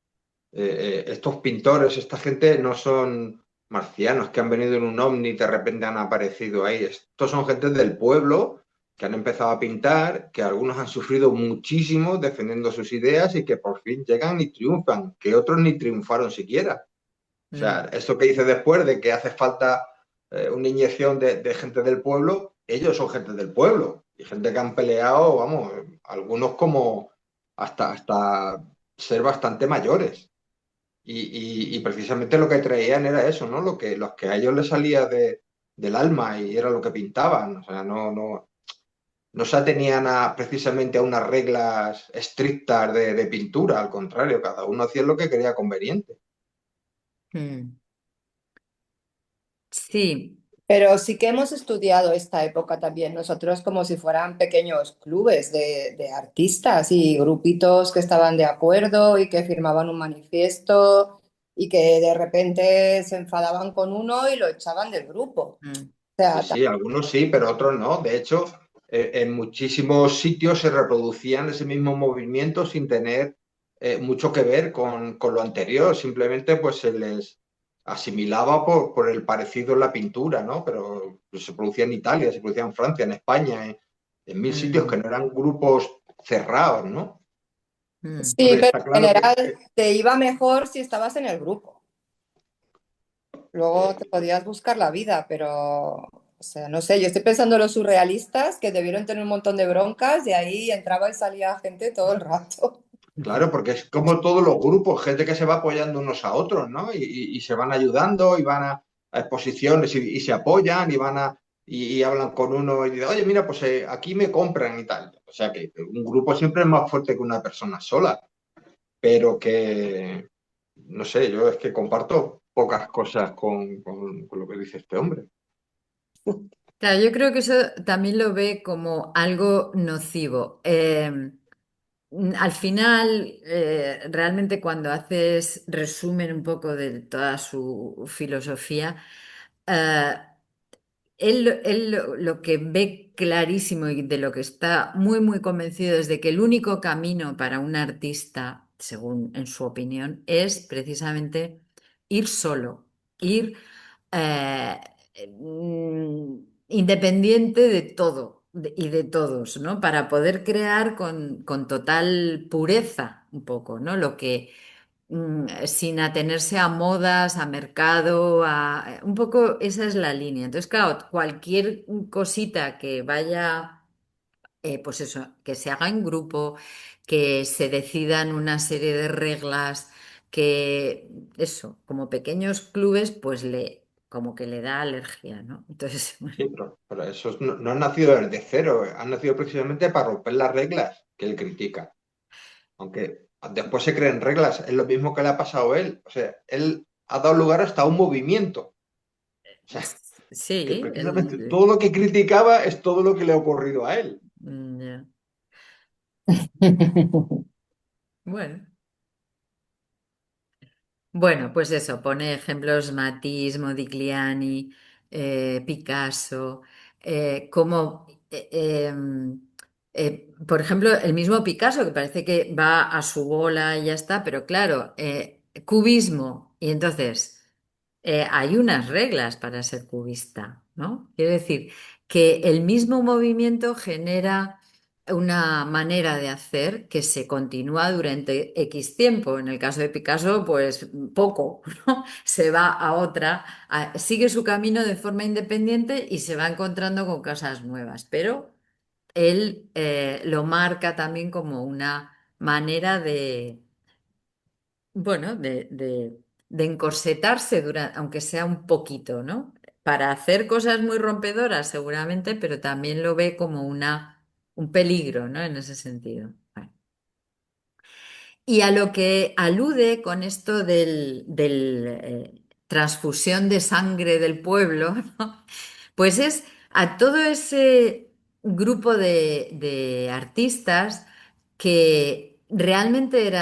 estos pintores, esta gente no son marcianos que han venido en un ovni y de repente han aparecido ahí. Estos son gente del pueblo que han empezado a pintar, que algunos han sufrido muchísimo defendiendo sus ideas y que por fin llegan y triunfan, que otros ni triunfaron siquiera. O sea, Mm, esto que dice después de que hace falta una inyección de gente del pueblo, ellos son gente del pueblo y gente que han peleado, vamos, algunos como hasta ser bastante mayores. Y precisamente lo que traían era eso, ¿no? Los que a ellos les salía del alma y era lo que pintaban. O sea, no se atenían precisamente a unas reglas estrictas de pintura, al contrario, cada uno hacía lo que quería conveniente. mm. Sí, Pero sí que hemos estudiado esta época también nosotros como si fueran pequeños clubes de artistas y grupitos que estaban de acuerdo y que firmaban un manifiesto y que de repente se enfadaban con uno y lo echaban del grupo. O mm, Sí, sea, sí, algunos sí, pero otros no. De hecho, en muchísimos sitios se reproducían ese mismo movimiento sin tener mucho que ver con lo anterior. Simplemente pues se les asimilaba por el parecido en la pintura, ¿no? Pero pues, se producía en Italia, se producía en Francia, en España, en mil sitios que mm, no eran grupos cerrados, ¿no? mm. sí, Entonces pero está en claro general te iba mejor si estabas en el grupo. Luego te podías buscar la vida, pero, o sea, no sé, yo estoy pensando en los surrealistas que debieron tener un montón de broncas y ahí entraba y salía gente todo el rato. claro, porque es como todos los grupos, gente que se va apoyando unos a otros, ¿no? Y se van ayudando y van a exposiciones y se apoyan y y hablan con uno y dicen, oye, mira, pues aquí me compran y tal. O sea que un grupo siempre es más fuerte que una persona sola, pero que, no sé, yo es que comparto pocas cosas con lo que dice este hombre. Claro, yo creo que eso también lo ve como algo nocivo. Al final, realmente cuando haces resumen un poco de toda su filosofía, eh, él lo que ve clarísimo y de lo que está muy, muy convencido es de que el único camino para un artista, según en su opinión, es precisamente ir solo, ir eh, independiente de todo y de todos, ¿no? Para poder crear con total pureza un poco, ¿no? Lo que sin atenerse a modas, a mercado, un poco esa es la línea. Entonces, claro, cualquier cosita que vaya, pues eso, que se haga en grupo, que se decidan una serie de reglas, que eso, como pequeños clubes, pues como que le da alergia, ¿no? Entonces, bueno, Sí, pero esos no han nacido desde cero, han nacido precisamente para romper las reglas que él critica. Aunque después se creen reglas, es lo mismo que le ha pasado a él. O sea, él ha dado lugar hasta a un movimiento. O sea, que sí, precisamente todo lo que criticaba es todo lo que le ha ocurrido a él. ya. Bueno. Bueno, pues eso, pone ejemplos Matisse, Modigliani, Picasso, como, por ejemplo, el mismo Picasso, que parece que va a su bola y ya está, pero claro, cubismo, y entonces hay unas reglas para ser cubista, ¿no? Quiero decir que el mismo movimiento genera una manera de hacer que se continúa durante X tiempo. En el caso de Picasso, pues poco, ¿no? Se va a otra, sigue su camino de forma independiente y se va encontrando con cosas nuevas, pero él lo marca también como una manera de, bueno, de encorsetarse aunque sea un poquito, ¿no? Para hacer cosas muy rompedoras, seguramente, pero también lo ve como un peligro, ¿no? En ese sentido. Bueno. Y a lo que alude con esto del transfusión de sangre del pueblo, ¿no? Pues es a todo ese grupo de artistas que realmente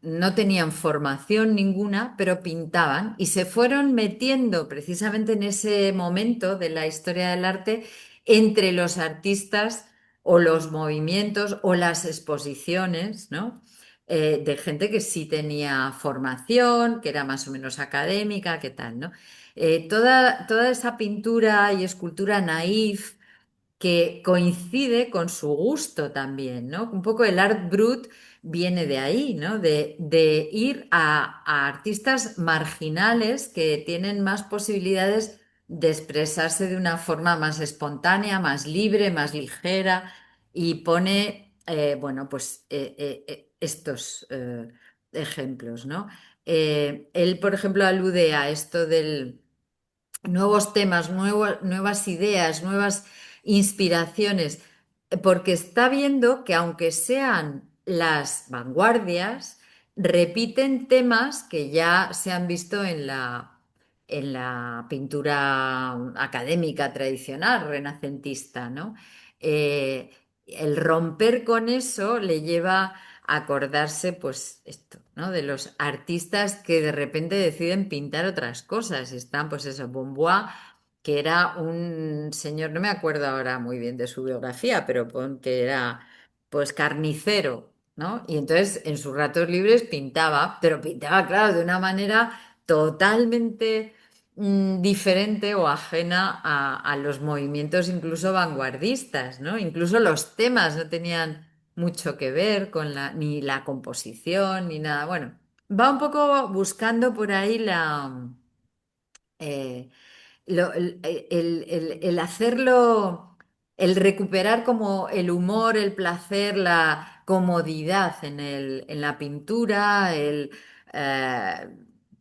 no tenían formación ninguna, pero pintaban y se fueron metiendo precisamente en ese momento de la historia del arte entre los artistas o los movimientos o las exposiciones, ¿no? De gente que sí tenía formación, que era más o menos académica, qué tal, ¿no? Toda esa pintura y escultura naif que coincide con su gusto también, ¿no? Un poco el art brut viene de ahí, ¿no? De ir a artistas marginales que tienen más posibilidades de expresarse de una forma más espontánea, más libre, más ligera, y pone, bueno, pues estos ejemplos, ¿no? Él, por ejemplo, alude a esto del nuevos temas, nuevas ideas, nuevas inspiraciones, porque está viendo que aunque sean las vanguardias, repiten temas que ya se han visto en la pintura académica tradicional, renacentista, ¿no? El romper con eso le lleva a acordarse, pues, esto, ¿no? De los artistas que de repente deciden pintar otras cosas. Están, pues eso, Bombois, que era un señor, no me acuerdo ahora muy bien de su biografía, pero pon que era, pues, carnicero, ¿no? Y entonces en sus ratos libres pintaba, pero pintaba, claro, de una manera totalmente diferente o ajena a los movimientos incluso vanguardistas, ¿no? Incluso los temas no tenían mucho que ver con ni la composición ni nada. Bueno, va un poco buscando por ahí eh, el hacerlo, el recuperar como el humor, el placer, la comodidad en la pintura, eh,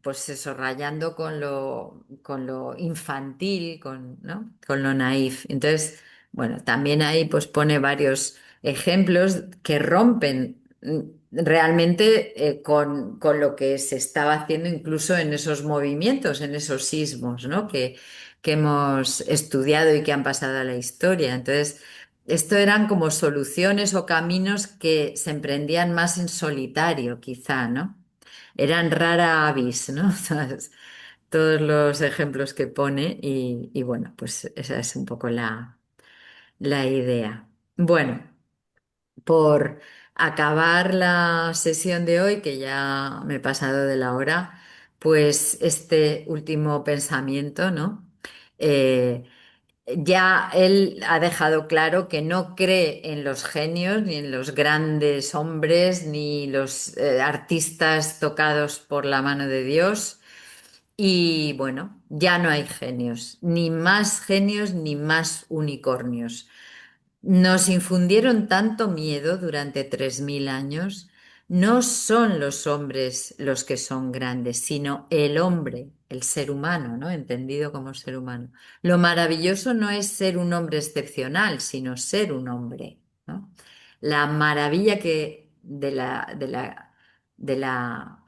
pues eso, rayando con lo infantil, ¿no? Con lo naif. Entonces, bueno, también ahí pues pone varios ejemplos que rompen realmente con lo que se estaba haciendo incluso en esos movimientos, en esos sismos, ¿no? Que hemos estudiado y que han pasado a la historia. Entonces, esto eran como soluciones o caminos que se emprendían más en solitario, quizá, ¿no? Eran rara avis, ¿no? Todos los ejemplos que pone y bueno, pues esa es un poco la idea. Bueno, por acabar la sesión de hoy, que ya me he pasado de la hora, pues este último pensamiento, ¿no? Eh, ya él ha dejado claro que no cree en los genios, ni en los grandes hombres, ni los artistas tocados por la mano de Dios. Y bueno, ya no hay genios, ni más unicornios. Nos infundieron tanto miedo durante 3000 años. No son los hombres los que son grandes, sino el hombre, el ser humano, ¿no? Entendido como ser humano. Lo maravilloso no es ser un hombre excepcional, sino ser un hombre, ¿no? La maravilla de la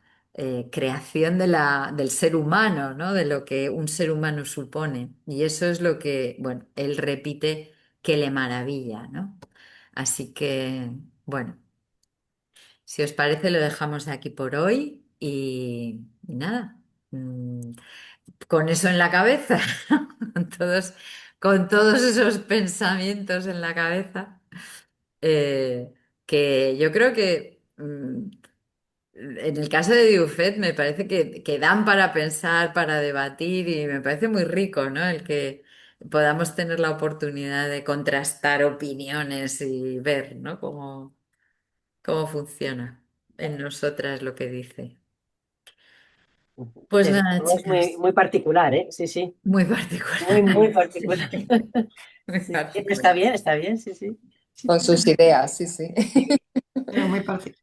creación del ser humano, ¿no? De lo que un ser humano supone. Y eso es lo que, bueno, él repite que le maravilla, ¿no? Así que, bueno, si os parece, lo dejamos aquí por hoy y nada, con eso en la cabeza, con todos esos pensamientos en la cabeza, eh, que yo creo que en el caso de Dioufet me parece que dan para pensar, para debatir y me parece muy rico, ¿no? El que podamos tener la oportunidad de contrastar opiniones y ver, ¿no? Cómo funciona en nosotras lo que dice. Pues Desde nada, luego es muy, chicas, muy particular, ¿eh? Sí, sí, muy muy, particular. muy Sí, particular. muy Sí, particular. está bien, sí, sí. Con sus ideas, sí, sí.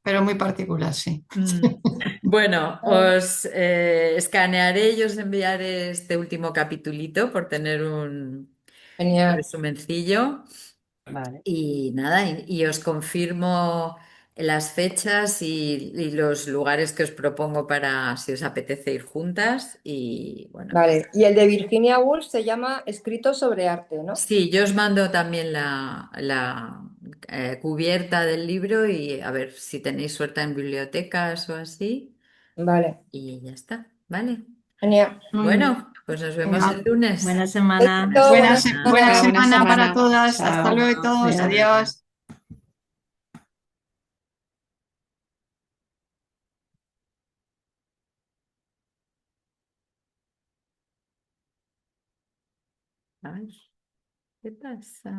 Pero muy particular, sí. Mm. Bueno, os escanearé y os enviaré este último capitulito por tener un Genial. resumencillo. Vale. Y nada, y os confirmo las fechas y los lugares que os propongo para si os apetece ir juntas. Y bueno, Vale. Y el de Virginia Woolf se llama Escritos sobre arte, ¿no? sí, yo os mando también la cubierta del libro y a ver si tenéis suerte en bibliotecas o así. Vale. Y ya está, ¿vale? Genial. Muy bien. Bueno, pues nos vemos el Venga, lunes. buena semana. Buena Éxito, buena semana. Buena semana. Buena semana semana. para todas. Hasta Chao. luego todos. Adiós. Adiós. A ver, ¿qué pasa?